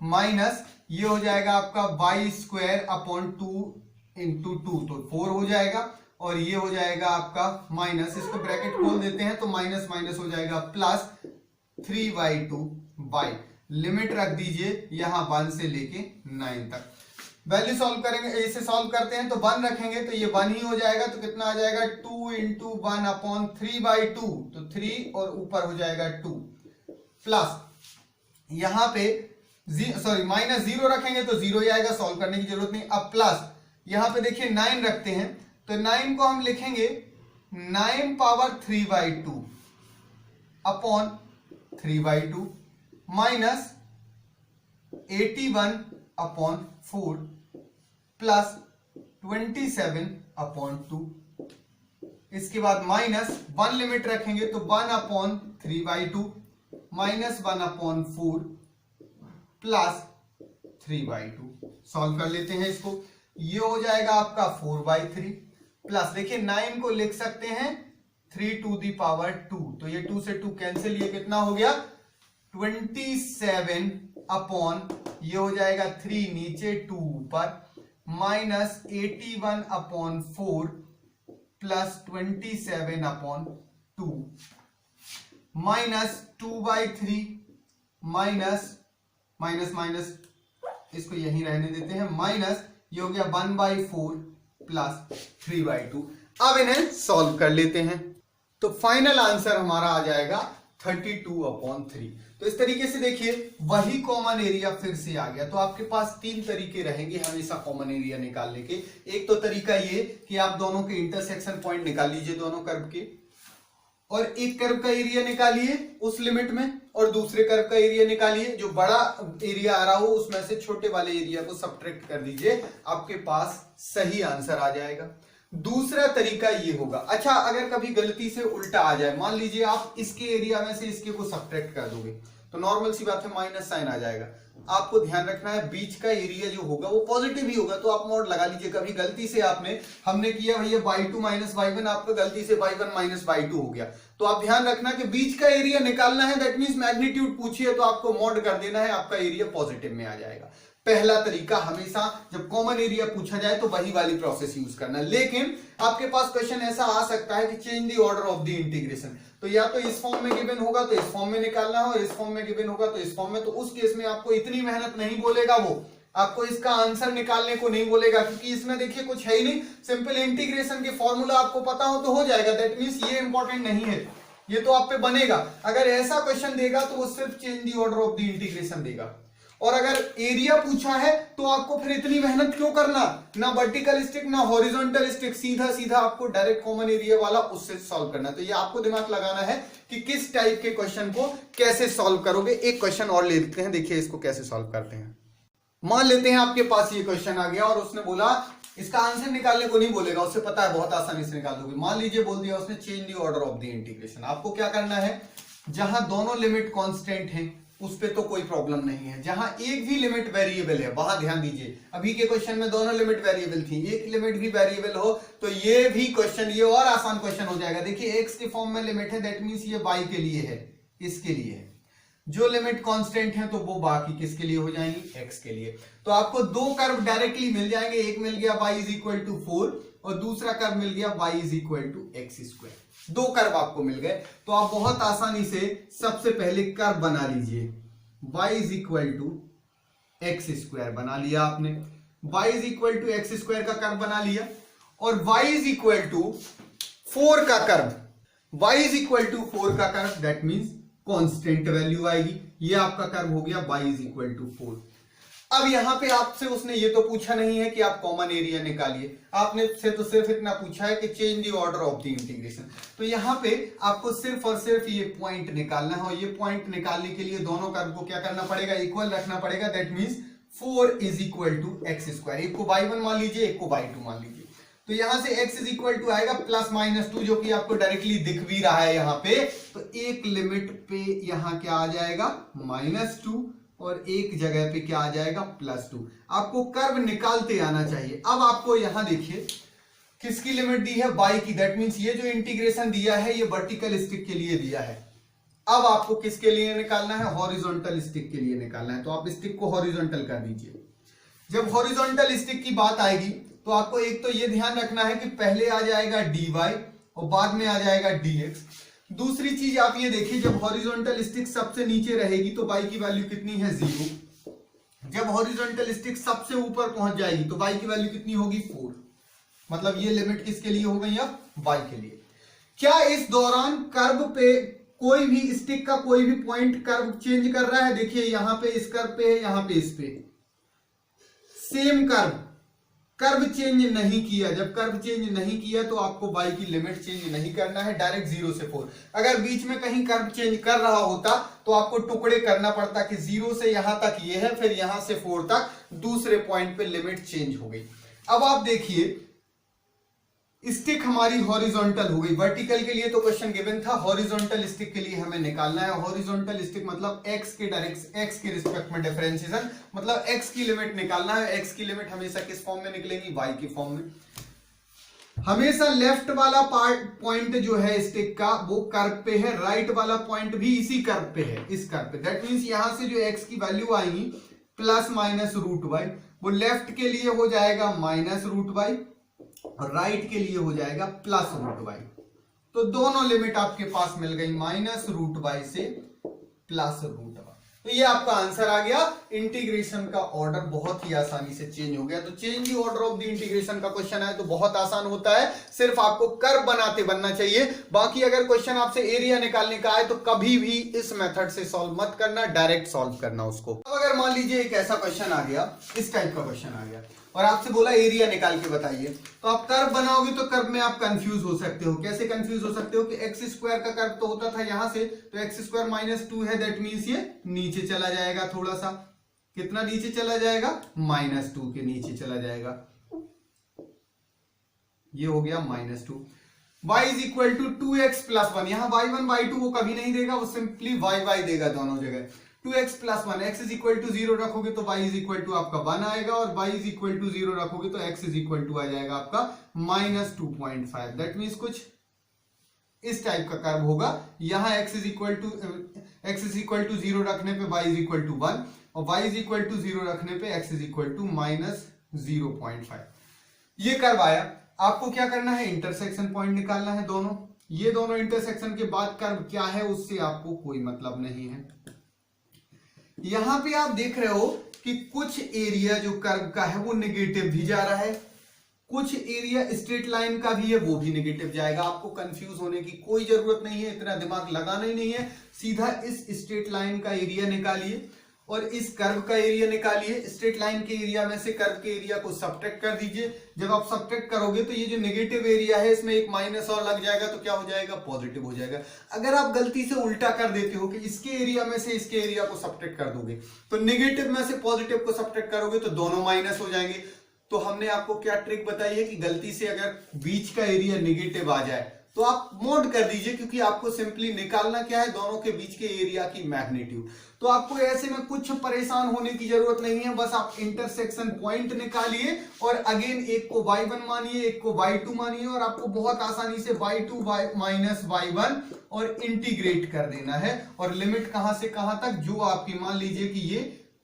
माइनस ये हो जाएगा आपका y स्क्वायर अपॉन 2 इंटू 2, तो 4 हो जाएगा, और ये हो जाएगा आपका माइनस, इसको ब्रैकेट खोल देते हैं तो माइनस माइनस हो जाएगा प्लस 3/2y, लिमिट रख दीजिए यहां 1 से लेके 9 तक। वैल्यू सॉल्व करेंगे, इसे सॉल्व करते हैं तो 1 रखेंगे तो ये 1 ही हो जाएगा, तो कितना आ जाएगा 2 इंटू 1 अपॉन 3/2, तो 3 और ऊपर हो जाएगा 2, प्लस यहां पे माइनस 0 रखेंगे तो 0 ही आएगा, सॉल्व करने की जरूरत नहीं। अब प्लस यहां पे देखिए 9 रखते हैं, तो 9 को हम लिखेंगे 9 power 3/2 upon 3/2 minus 81 upon 4 plus 27/2, इसके बाद माइनस 1 लिमिट रखेंगे तो 1 अपॉन 3/2 माइनस 1/4 प्लस 3/2, सॉल्व कर लेते हैं इसको, ये हो जाएगा आपका 4/3, प्लस देखिए 9 को लिख सकते हैं 3 टू दी पावर 2, तो ये 2 से 2 कैंसिल, ये कितना हो गया 27 अपॉन, ये हो जाएगा 3 नीचे 2 ऊपर, minus 81/4 plus 27/2 minus 2/3 minus minus minus इसको यहीं रहने देते हैं, माइनस ये हो गया 1/4 प्लस 3/2। अब इन्हें सॉल्व कर लेते हैं तो फाइनल आंसर हमारा आ जाएगा 32/3। तो इस तरीके से देखिए वही कॉमन एरिया फिर से आ गया। तो आपके पास 3 तरीके रहेंगे हमेशा कॉमन एरिया निकालने के। एक तो तरीका ये कि आप दोनों के इंटरसेक्शन पॉइंट निकाल लीजिए दोनों कर्व के, और एक कर्व का एरिया निकालिए उस लिमिट में, और दूसरे कर्व का एरिया निकालिए, जो बड़ा एरिया आ रहा हो उसमें से छोटे वाले एरिया को सब्ट्रैक्ट कर दीजिए, आपके पास सही आंसर आ जाएगा। दूसरा तरीका ये होगा, अच्छा अगर कभी गलती से उल्टा आ जाए, मान लीजिए आप इसके एरिया में से इसके को सब्ट्रैक्ट कर दोगे तो नॉर्मल सी बात है माइनस साइन आ जाएगा। आपको ध्यान रखना है बीच का एरिया जो होगा वो पॉजिटिव ही होगा, तो आप मोड लगा लीजिए। कभी गलती से हमने किया भैया y2 माइनस y1, आपका गलती से y1 माइनस y2 हो गया, तो आप ध्यान रखना कि बीच का एरिया निकालना है, दैट मींस मैग्नीट्यूड पूछिए तो आपको मोड कर देना है, आपका एरिया पॉजिटिव में आ जाएगा। पहला तरीका हमेशा जब कॉमन एरिया पूछा जाए तो वही वाली प्रोसेस यूज करना। लेकिन आपके पास क्वेश्चन ऐसा आ सकता है कि change the order of the integration, तो या तो इस फॉर्म में गिवन होगा तो इस फॉर्म में निकालना हो, इस फॉर्म में गिवन होगा तो इस फॉर्म में, तो उस केस में आपको इतनी मेहनत नहीं बोलेगा, वो आपको इसका आंसर निकालने को नहीं बोलेगा, क्योंकि इसमें देखिए कुछ है ही नहीं, सिंपल इंटीग्रेशन के फॉर्मूला आपको पता हो तो हो जाएगा। दैट मींस ये इंपॉर्टेंट नहीं है, ये तो आप पे बनेगा। अगर ऐसा क्वेश्चन देगा तो वो सिर्फ change the order of the integration देगा, और अगर एरिया पूछा है तो आपको फिर इतनी मेहनत क्यों करना, ना वर्टिकल स्टिक ना हॉरिजॉन्टल स्टिक, सीधा सीधा आपको डायरेक्ट कॉमन एरिया वाला उससे सॉल्व करना। तो ये आपको दिमाग लगाना है कि किस टाइप के क्वेश्चन को कैसे सॉल्व करोगे। एक क्वेश्चन और ले लेते हैं, देखिए इसको कैसे सॉल्व करते हैं। मान लेते हैं आपके पास ये क्वेश्चन आ गया और उसने बोला इसका आंसर निकालने को नहीं बोलेगा, उससे पता है बहुत आसानी से निकाल दोगे। मान लीजिए बोल दिया उसने change the order of the integration. आपको क्या करना है, जहां दोनों लिमिट कांस्टेंट हैं उस पे तो कोई प्रॉब्लम नहीं है, जहां एक भी लिमिट वेरिएबल है वहां ध्यान दीजिए। अभी के क्वेश्चन में दोनों लिमिट वेरिएबल थी, एक लिमिट भी वेरिएबल हो तो ये भी क्वेश्चन, ये और आसान क्वेश्चन हो जाएगा। देखिए x के फॉर्म में लिमिट है, दैट मींस ये y के लिए है, इसके लिए है। जो लिमिट कांस्टेंट है तो वो बाकी किसके लिए हो जाएंगी, x के लिए। तो आपको दो कर्व डायरेक्टली मिल जाएंगे, एक मिल गया y = 4 और दूसरा कर्व मिल गया y is equal to x square. दो कर्व आपको मिल गए, तो आप बहुत आसानी से सबसे पहले कर्व बना लीजिए। y is equal to x square बना लिया आपने, y is equal to x square का कर्व बना लिया, और y इज इक्वल टू 4 का curve, y is equal to 4 का curve, that means constant value आएगी। ये आपका कर्व हो गया y इज इक्वल टू 4। अब यहां पे आपसे उसने ये तो पूछा नहीं है कि आप कॉमन एरिया निकालिए, आपने से तो सिर्फ इतना पूछा है कि change the order of the integration. तो यहां पे आपको सिर्फ और सिर्फ ये पॉइंट निकालना है, और ये पॉइंट निकालने के लिए दोनों कर्व को क्या करना पड़ेगा, इक्वल रखना पड़ेगा। That means 4 is equal to x square, एक को y1 मान लीजिए, एक को y2 मान लीजिए। तो यहां से x इज इक्वल टू आएगा +-2, जो कि आपको डायरेक्टली दिख भी रहा है यहाँ पे। तो एक लिमिट पे यहां क्या आ जाएगा -2, और एक जगह पे क्या आ जाएगा +2। आपको कर्व निकालते आना चाहिए। अब आपको यहां देखिए किसकी लिमिट दी है, y की। दैट मींस ये जो इंटीग्रेशन दिया है ये वर्टिकल स्टिक के लिए दिया है। अब आपको किसके लिए निकालना है, हॉरिजॉन्टल स्टिक के लिए निकालना है। तो आप स्टिक को हॉरिजॉन्टल कर दीजिए। जब हॉरिजॉन्टल स्टिक की बात आएगी तो आपको एक तो ये ध्यान रखना है कि पहले आ जाएगा dy और बाद में आ जाएगा dx। दूसरी चीज आप ये देखिए, जब हॉरिजॉन्टल स्टिक सबसे नीचे रहेगी तो y की वैल्यू कितनी है, 0। जब हॉरिजॉन्टल स्टिक सबसे ऊपर पहुंच जाएगी तो y की वैल्यू कितनी होगी, 4। मतलब ये लिमिट किसके लिए हो गई, अब y के लिए। क्या इस दौरान कर्व पे कोई भी स्टिक का कोई भी पॉइंट कर्व चेंज कर रहा है? देखिए यहां पे इस कर्व पे है, यहां पे इस पे सेम कर्व चेंज नहीं किया। जब कर्व चेंज नहीं किया तो आपको y की लिमिट चेंज नहीं करना है, डायरेक्ट 0 से 4। अगर बीच में कहीं कर्व चेंज कर रहा होता तो आपको टुकड़े करना पड़ता कि 0 से यहां तक ये है, फिर यहां से 4 तक दूसरे पॉइंट पे लिमिट चेंज हो गई। अब आप देखिए स्टिक हमारी हॉरिजॉन्टल हो गई। वर्टिकल के लिए तो क्वेश्चन गिवन था, हॉरिजॉन्टल स्टिक के लिए हमें निकालना है। हॉरिजॉन्टल स्टिक मतलब x के रिस्पेक्ट में डिफरेंशिएशन, मतलब x की लिमिट निकालना है। x की लिमिट हमेशा किस फॉर्म में निकलेगी, y की फॉर्म में। हमेशा लेफ्ट वाला पॉइंट जो है स्टिक का वो कर्व पे है, राइट वाला पॉइंट भी इसी कर्व पे है, इस कर्व पे। दैट मींस यहां से जो x की वैल्यू आएगी +-√y, वो लेफ्ट के लिए हो जाएगा -√y और राइट के लिए हो जाएगा +√y। तो दोनों लिमिट आपके पास मिल गई, -√y से +√y। तो ये आपका आंसर आ गया। इंटीग्रेशन का ऑर्डर बहुत ही आसानी से चेंज हो गया। तो change the order of the integration का क्वेश्चन है तो बहुत आसान होता है, सिर्फ आपको कर्व बनाते बनना चाहिए। बाकी अगर क्वेश्चन आपसे एरिया निकालने का है तो कभी भी इस मेथड से सॉल्व मत करना, डायरेक्ट सॉल्व करना उसको। अब अगर मान लीजिए एक ऐसा क्वेश्चन आ गया, इस टाइप का क्वेश्चन आ गया और आपसे बोला एरिया निकाल के बताइए, तो आप कर्व बनाओगे तो कर्व में आप कंफ्यूज हो सकते हो। कैसे कंफ्यूज हो सकते हो कि एक्स स्क्वायर का कर्व तो होता था यहां से, तो एक्स स्क्वायर -2 है, दैट मींस ये नीचे चला जाएगा। थोड़ा सा कितना नीचे चला जाएगा, -2 के नीचे चला जाएगा। ये हो गया -2। y is equal to 2x + 1, यहां y1 y2 वो कभी नहीं देगा, वो सिंपली y देगा दोनों जगह। 2x + 1, x is equal to 0 रखोगे तो y इज इक्वल टू आपका 1 आएगा, और y इज इक्वल टू 0 रखोगे तो x इज इक्वल टू आ जाएगा आपका -2.5। दैट मीन्स कुछ इस टाइप का कर्व होगा। यहां x इज इक्वल टू 0 रखने पे y इज इक्वल टू 1, और y इज इक्वल टू 0 रखने पे x इज इक्वल टू -0.5। ये कर्व आया। आपको क्या करना है, इंटरसेक्शन पॉइंट निकालना है दोनों। ये दोनों इंटरसेक्शन के बाद कर्व क्या है उससे आपको कोई मतलब नहीं है। यहां पे आप देख रहे हो कि कुछ एरिया जो कर्व का है वो नेगेटिव भी जा रहा है, कुछ एरिया स्ट्रेट लाइन का भी है वो भी नेगेटिव जाएगा। आपको कंफ्यूज होने की कोई जरूरत नहीं है, इतना दिमाग लगाना ही नहीं है। सीधा इस स्ट्रेट लाइन का एरिया निकालिए और इस कर्व का एरिया निकालिए। स्ट्रेट लाइन के एरिया में से कर्व के एरिया को सब्ट्रैक्ट कर दीजिए। जब आप सब्ट्रैक्ट करोगे तो ये जो नेगेटिव एरिया है इसमें एक माइनस और लग जाएगा, तो क्या हो जाएगा, पॉजिटिव हो जाएगा। अगर आप गलती से उल्टा कर देते हो कि इसके एरिया में से इसके एरिया को सब्ट्रैक्ट कर दोगे, तो नेगेटिव में से पॉजिटिव को सब्ट्रैक्ट करोगे तो दोनों माइनस हो जाएंगे। तो हमने आपको क्या ट्रिक बताई है कि गलती से अगर बीच का एरिया नेगेटिव आ जाए तो आप मोड कर दीजिए, क्योंकि आपको सिंपली निकालना क्या है, दोनों के बीच के एरिया की मैग्नीट्यूड। तो आपको ऐसे में कुछ परेशान होने की जरूरत नहीं है, बस आप इंटरसेक्शन पॉइंट निकालिए और अगेन एक को y1 मानिए, एक को y2 मानिए, और आपको बहुत आसानी से y2 माइनस y1 और इंटीग्रेट कर देना है। और लिमिट कहां से कहां तक, जो आपकी मान लीजिए कि ये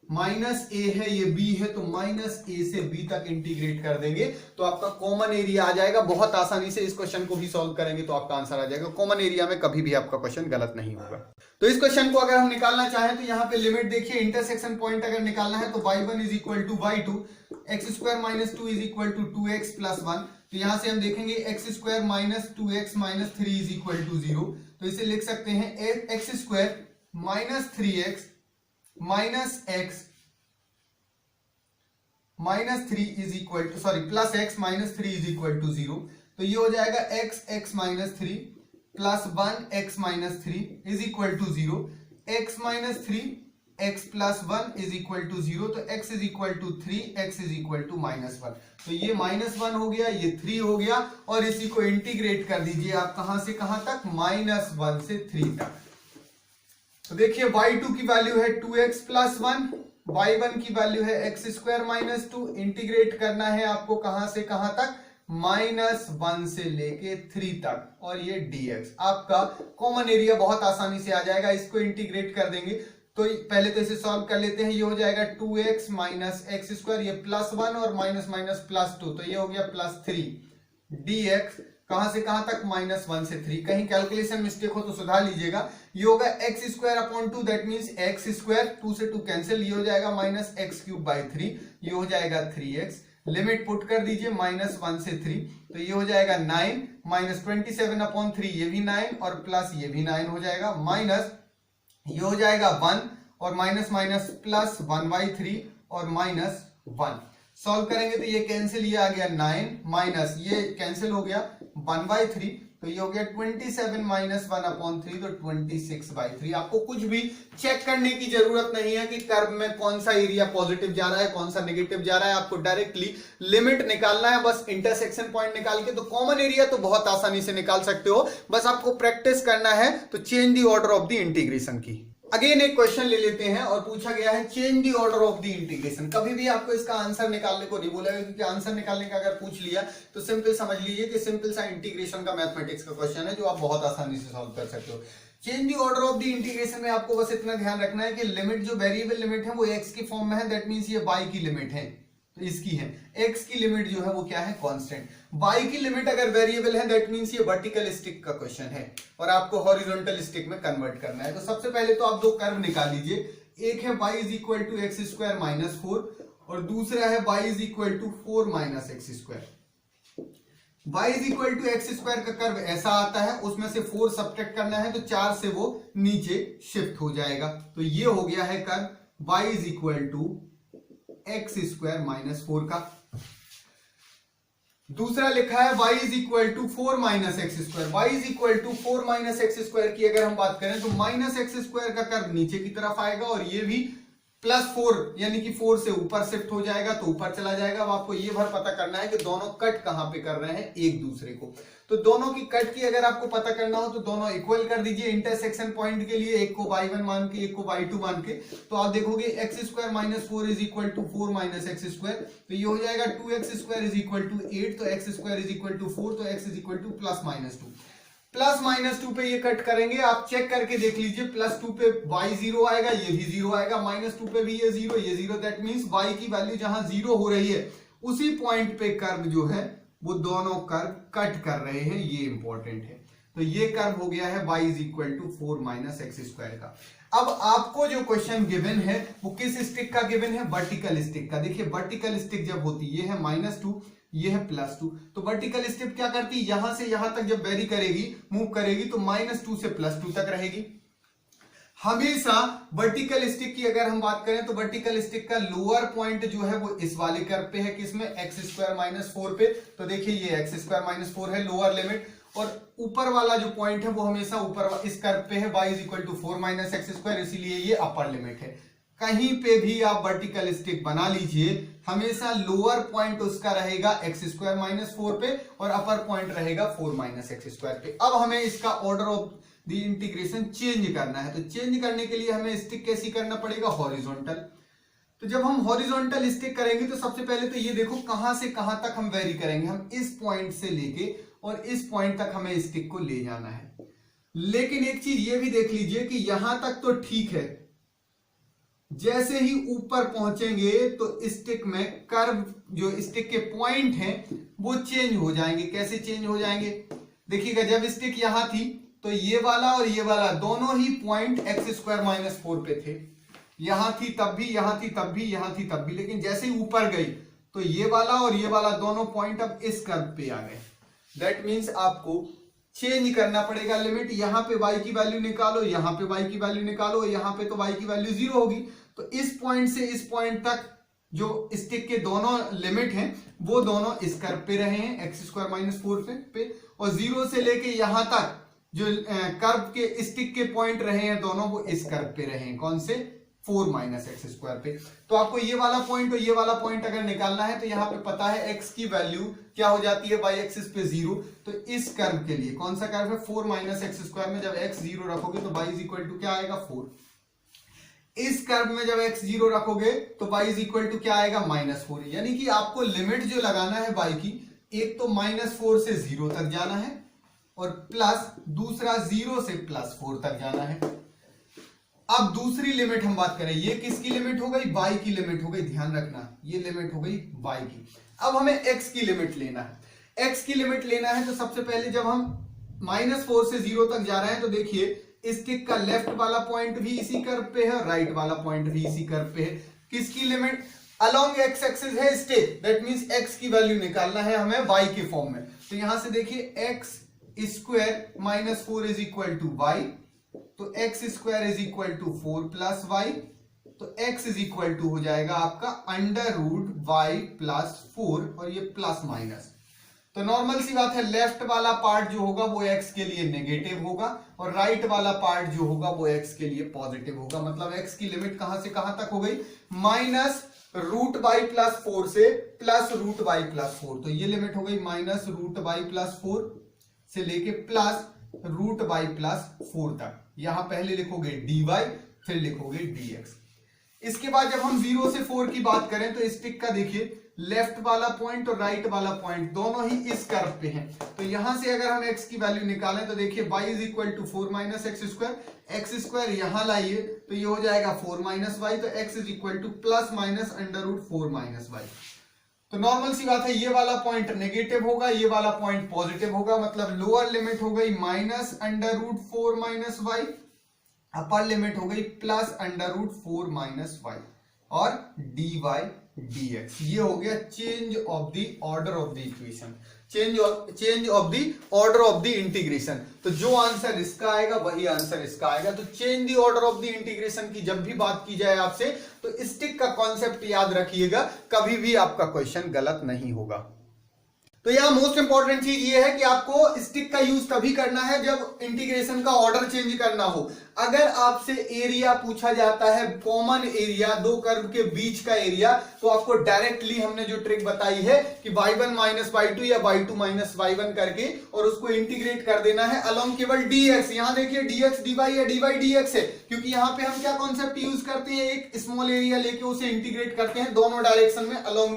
माइनस ए है, ये बी है, तो माइनस ए से बी तक इंटीग्रेट कर देंगे तो आपका कॉमन एरिया आ जाएगा। बहुत आसानी से इस क्वेश्चन को भी सॉल्व करेंगे तो आपका आंसर आ जाएगा। कॉमन एरिया में कभी भी आपका क्वेश्चन गलत नहीं होगा। तो इस क्वेश्चन को अगर हम निकालना चाहें तो यहाँ पे लिमिट देखिए, इंटरसेक्शन पॉइंट अगर निकालना है तो y1 is equal to y2, X square minus 2 is equal to 2x plus 1। तो यहां से हम देखेंगे X square minus 2x minus 3 is equal to 0। तो इसे लिख सकते हैं X square minus 3x minus x minus 3 is equal to plus x minus 3 is equal to 0। तो ये हो जाएगा x minus 3 plus 1x minus 3 is equal to 0। x minus 3 x plus 1 is equal to 0। तो x is equal to 3, x is equal to minus 1। तो ये minus 1 हो गया, ये 3 हो गया, और इसी को इंटीग्रेट कर दीजिए आप कहां से कहां तक, माइनस 1 से 3 तक। तो देखिए y2 की वैल्यू है 2x प्लस 1, y1 की वैल्यू है एक्स स्क्वायर माइनस 2। इंटीग्रेट करना है आपको कहां से कहां तक, माइनस 1 से लेके 3 तक, और ये dx आपका कॉमन एरिया बहुत आसानी से आ जाएगा। इसको इंटीग्रेट कर देंगे तो पहले तो इसे सॉल्व कर लेते हैं। ये हो जाएगा 2x माइनस एक्स स्क्वायर, ये प्लस 1 और माइनस माइनस प्लस 2, तो ये हो गया प्लस 3 dx कहां से कहां तक, माइनस 1 से 3। कहीं कैलकुलेशन मिस्टेक हो तो सुधार लीजिएगा। ये होगा x square upon 2, that means x square, 2 से 2 कैंसिल, ये हो जाएगा माइनस एक्स क्यूब बाई 3, ये हो जाएगा 3x। लिमिट पुट कर दीजिए माइनस 1 से 3, तो ये हो जाएगा 9 माइनस 27 अपॉन 3, ये भी 9 और प्लस ये भी 9 हो जाएगा, माइनस ये हो जाएगा 1 और माइनस माइनस प्लस 1/3 और माइनस 1। सॉल्व करेंगे तो ये कैंसिल, ये आ गया 9 माइनस ये कैंसिल हो गया 1/3, तो ये हो गया 27 माइनस 1/3, तो 26/3। आपको कुछ भी चेक करने की जरूरत नहीं है कि कर्व में कौन सा एरिया पॉजिटिव जा रहा है कौन सा नेगेटिव जा रहा है, आपको डायरेक्टली लिमिट निकालना है, बस इंटरसेक्शन पॉइंट निकाल के। तो कॉमन एरिया तो बहुत आसानी से निकाल सकते हो, बस आपको प्रैक्टिस करना है। तो change the order of the integration की। अगेन एक क्वेश्चन ले लेते हैं और पूछा गया है change the order of the integration. कभी भी आपको इसका आंसर निकालने को नहीं बोला, क्योंकि आंसर निकालने का अगर पूछ लिया तो सिंपल समझ लीजिए कि सिंपल सा इंटीग्रेशन का मैथमेटिक्स का क्वेश्चन है जो आप बहुत आसानी से सॉल्व कर सकते हो। Change the order of the integration में आपको बस इतना ध्यान रखना है कि लिमिट जो वेरिएबल लिमिट है वो x की फॉर्म में है, दैट मींस ये y की लिमिट है, तो इसकी है। x की लिमिट जो है वो क्या है, कांस्टेंट। y की लिमिट अगर वेरिएबल है दैट मींस ये वर्टिकल स्टिक का क्वेश्चन है और आपको हॉरिजॉन्टल स्टिक में कन्वर्ट करना है। तो सबसे पहले तो आप दो कर्व निकाल लीजिए, एक है y is equal to x square minus 4 और दूसरा है y is equal to 4 minus x square. y is equal to x square का कर्व ऐसा आता है, उसमें से 4 सब्ट्रैक्ट करना है तो 4 से वो नीचे शिफ्ट हो जाएगा। तो ये हो गया है curve y is equal to x square minus 4 का। दूसरा लिखा है y is equal to 4 minus x square. y is equal to 4 minus x square की अगर हम बात करें तो माइनस एक्स स्क्वायर का कर्व नीचे की तरफ आएगा और ये भी प्लस 4 यानी कि 4 से ऊपर शिफ्ट हो जाएगा तो ऊपर चला जाएगा। अब आपको ये भर पता करना है कि दोनों कट कहां पे कर रहे हैं एक दूसरे को। तो दोनों की कट की अगर आपको पता करना हो तो दोनों इक्वल कर दीजिए इंटरसेक्शन पॉइंट के लिए, एक को y1 मान के एक को y2 मान के। तो आप देखोगे x square minus 4 is equal to 4 minus x square, तो ये हो जाएगा 2x square is equal to 8, तो x square is equal to 4, तो x is equal to plus minus 2। Plus minus 2 पे ये कट करेंगे, आप चेक करके देख लीजिए, प्लस 2 पे y 0 आएगा, ये भी 0 आएगा, माइनस 2 पे भी ये 0 ये 0, दैट मींस y की वैल्यू जहां 0 हो रही है उसी पॉइंट पे कर्व जो है वो दोनों कर्व कट कर रहे हैं, ये इंपॉर्टेंट है। तो ये कर्व हो गया है y is equal to 4 minus x square का। अब आपको जो क्वेश्चन गिवन है वो किस स्टिक का गिवन है, वर्टिकल स्टिक का। देखिए वर्टिकल स्टिक जब होती है, ये है -2 ये है +2, तो वर्टिकल स्टिक क्या करती है, यहां से यहां तक जब वेरी करेगी मूव करेगी तो -2 से +2 तक रहेगी। हमेशा वर्टिकल स्टिक की अगर हम बात करें तो वर्टिकल स्टिक का लोअर पॉइंट जो है वो इस वाले कर्व पे है, किसमें, एक्स स्क्वायर माइनस 4 पे। तो देखिए ये एक्स स्क्वायर माइनस 4 है लोअर लिमिट, और ऊपर वाला जो पॉइंट है वो हमेशा ऊपर इस कर्व पे है, y is equal to 4 minus x square, इसीलिए ये अपर लिमिट है। कहीं पे भी आप वर्टिकल स्टिक बना लीजिए, हमेशा लोअर पॉइंट उसका रहेगा एक्स स्क्वायर माइनस 4 पे और अपर पॉइंट रहेगा 4 माइनस एक्स स्क्वायर पे। अब हमें इसका order of the integration change करना है, तो चेंज करने के लिए हमें स्टिक कैसी करना पड़ेगा, हॉरिजॉन्टल। तो जब हम हॉरिजॉन्टल स्टिक करेंगे तो सबसे पहले तो ये देखो कहां से कहां तक हम वेरी करेंगे, हम इस पॉइंट से लेके और इस पॉइंट तक हमें स्टिक को ले जाना है। लेकिन एक चीज ये भी देख लीजिए कि यहां तक तो ठीक है, जैसे ही ऊपर पहुंचेंगे तो स्टिक में कर्व, जो स्टिक के पॉइंट हैं वो चेंज हो जाएंगे। कैसे चेंज हो जाएंगे? देखिएगा, जब स्टिक यहां थी तो ये वाला और ये वाला दोनों ही पॉइंट x² - 4 पे थे। यहां थी तब भी, यहां थी तब भी, यहां थी तब भी, लेकिन जैसे ही ऊपर गई तो ये वाला और ये वाला दोनों पॉइंट अब इस कर्व पे आ गए। दैट मीन्स आपको चेंज करना पड़ेगा लिमिट। यहां पे y की वैल्यू निकालो, यहां पे y की वैल्यू निकालो, यहां पे तो y की वैल्यू 0 होगी। तो इस पॉइंट से इस पॉइंट तक जो स्टिक के दोनों लिमिट हैं वो दोनों इस कर्व पे रहे हैं, x² - 4 पे, और 0 से लेके यहां तक जो कर्व के स्टिक के पॉइंट रहे हैं दोनों, वो इस कर्व पे रहे हैं। कौन से? 4 - x² पे। तो आपको ये वाला पॉइंट और ये वाला पॉइंट अगर निकालना है तो यहाँ पे पता है x की वैल्यू क्या हो जाती है, y एक्सिस पे 0। तो इस कर्व के लिए कौन सा कर्व है? 4 - x² में जब x 0 रखोगे तो y = क्या आएगा? 4। इस कर्व में जब x 0 रखोगे तो y = क्या आएगा? -4। यानी कि आपको लिमिट जो लगाना है y की, एक तो -4 से 0 तक जाना है और प्लस दूसरा 0 से +4 तक जाना है। अब दूसरी लिमिट हम बात करें, ये किसकी लिमिट हो गई? y की लिमिट हो गई। ध्यान रखना, ये लिमिट हो गई y की। अब हमें x की लिमिट लेना है। x की लिमिट लेना है तो सबसे पहले जब हम -4 से 0 तक जा रहे हैं तो देखिए स्टिक का लेफ्ट वाला पॉइंट भी इसी कर्व पे है, राइट वाला पॉइंट भी इसी कर्व पे है। किसकी लिमिट? अलोंग x एक्सिस है स्टिक, दैट मींस x की वैल्यू निकालना है हमें y के फॉर्म में। तो यहां से देखिए x² - 4 = y, तो x² = 4 + y, तो x हो जाएगा आपका √y + 4, और ये प्लस माइनस। तो नॉर्मल सी बात है, लेफ्ट वाला पार्ट जो होगा वो x के लिए नेगेटिव होगा और राइट वाला पार्ट जो होगा वो x के लिए पॉजिटिव होगा। मतलब x की लिमिट कहां से कहां तक हो गई? -√y + 4 से +√y + 4। तो ये लिमिट हो गई -√y + 4 से लेके +√y + 4 तक। यहां पहले लिखोगे dy, फिर लिखोगे dx। इसके बाद जब हम 0 से 4 की बात करें तो स्टिक का देखिए लेफ्ट वाला पॉइंट और राइट वाला पॉइंट दोनों ही इस कर्व पे हैं। तो यहां से अगर हम x की वैल्यू निकालें तो देखिए y = 4 - x², x² यहां लाइए तो ये हो जाएगा 4 - y, तो x ± √4 - y। तो नॉर्मल सी बात है, ये वाला पॉइंट नेगेटिव होगा, ये वाला पॉइंट पॉजिटिव होगा। मतलब लोअर लिमिट हो गई -√4 - y, अपर लिमिट हो गई +√4 - y, और dy dx। ये हो गया change of the order of the equation, change of the order of the integration. तो जो आंसर इसका आएगा वही आंसर इसका आएगा। तो change the order of the integration की जब भी बात की जाए आपसे तो स्टिक का कॉन्सेप्ट याद रखिएगा, कभी भी आपका क्वेश्चन गलत नहीं होगा। तो यहां मोस्ट इंपॉर्टेंट चीज ये है कि आपको स्टिक का यूज तभी करना है जब इंटीग्रेशन का ऑर्डर चेंज करना हो। अगर आपसे एरिया पूछा जाता है, कॉमन एरिया, दो कर्व के बीच का एरिया, तो आपको डायरेक्टली हमने जो ट्रिक बताई है कि y1 - y2 या y2 - y1 करके और उसको इंटीग्रेट कर देना है अलोंग केवल dx। यहां देखिए dx dy या dy dx है, क्योंकि यहां पे हम क्या कॉन्सेप्ट यूज करते हैं, एक स्मॉल एरिया लेके उसे इंटीग्रेट करते हैं दोनों डायरेक्शन में अलोंग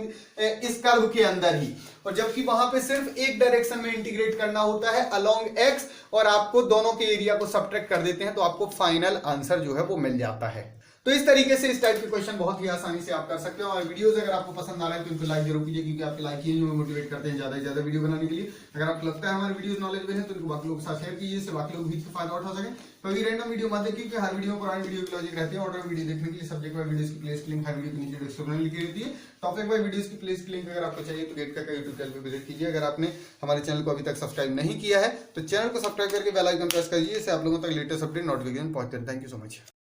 इस कर्व के अंदर ही, और जबकि वहां पे सिर्फ एक डायरेक्शन में इंटीग्रेट करना होता है अलोंग x, और आपको दोनों के एरिया को सब्ट्रैक्ट कर देते हैं तो आपको फाइनल आंसर जो है वो मिल जाता है। तो इस तरीके से इस टाइप के क्वेश्चन बहुत ही आसानी से आप कर सकते हो। और वीडियोस अगर आपको पसंद आ रहे हैं तो इनको लाइक जरूर कीजिए, क्योंकि आपके लाइक ही हमें मोटिवेट करते हैं ज्यादा से ज्यादा वीडियो बनाने के लिए। अगर आपको लगता है हमारे वीडियोस नॉलेजेबल है तो इनको बाकी लोगों के साथ शेयर कीजिए, जिससे बाकी लोग भी इससे फायदा उठा सकें। कभी रैंडम वीडियो मत देखिए, क्योंकि हर वीडियो पुरानी वीडियो की लॉजिक रहती है। ऑर्डर वीडियो देखने के लिए सब्जेक्ट वाइज वीडियोस की प्लेलिस्ट लिंक हर वीडियो के नीचे डिस्क्रिप्शन में लिखी रहती है। टॉपिक वाइज वीडियोस की प्लेलिस्ट लिंक अगर आपको चाहिए तो गेट का यूट्यूब चैनल पे विजिट कीजिए। अगर आपने हमारे चैनल को अभी तक सब्सक्राइब नहीं किया है तो चैनल को सब्सक्राइब करके बेल आइकन प्रेस कीजिए, इससे आप लोगों तक लेटेस्ट अपडेट नोटिफिकेशन पहुंचते हैं। Thank you so much.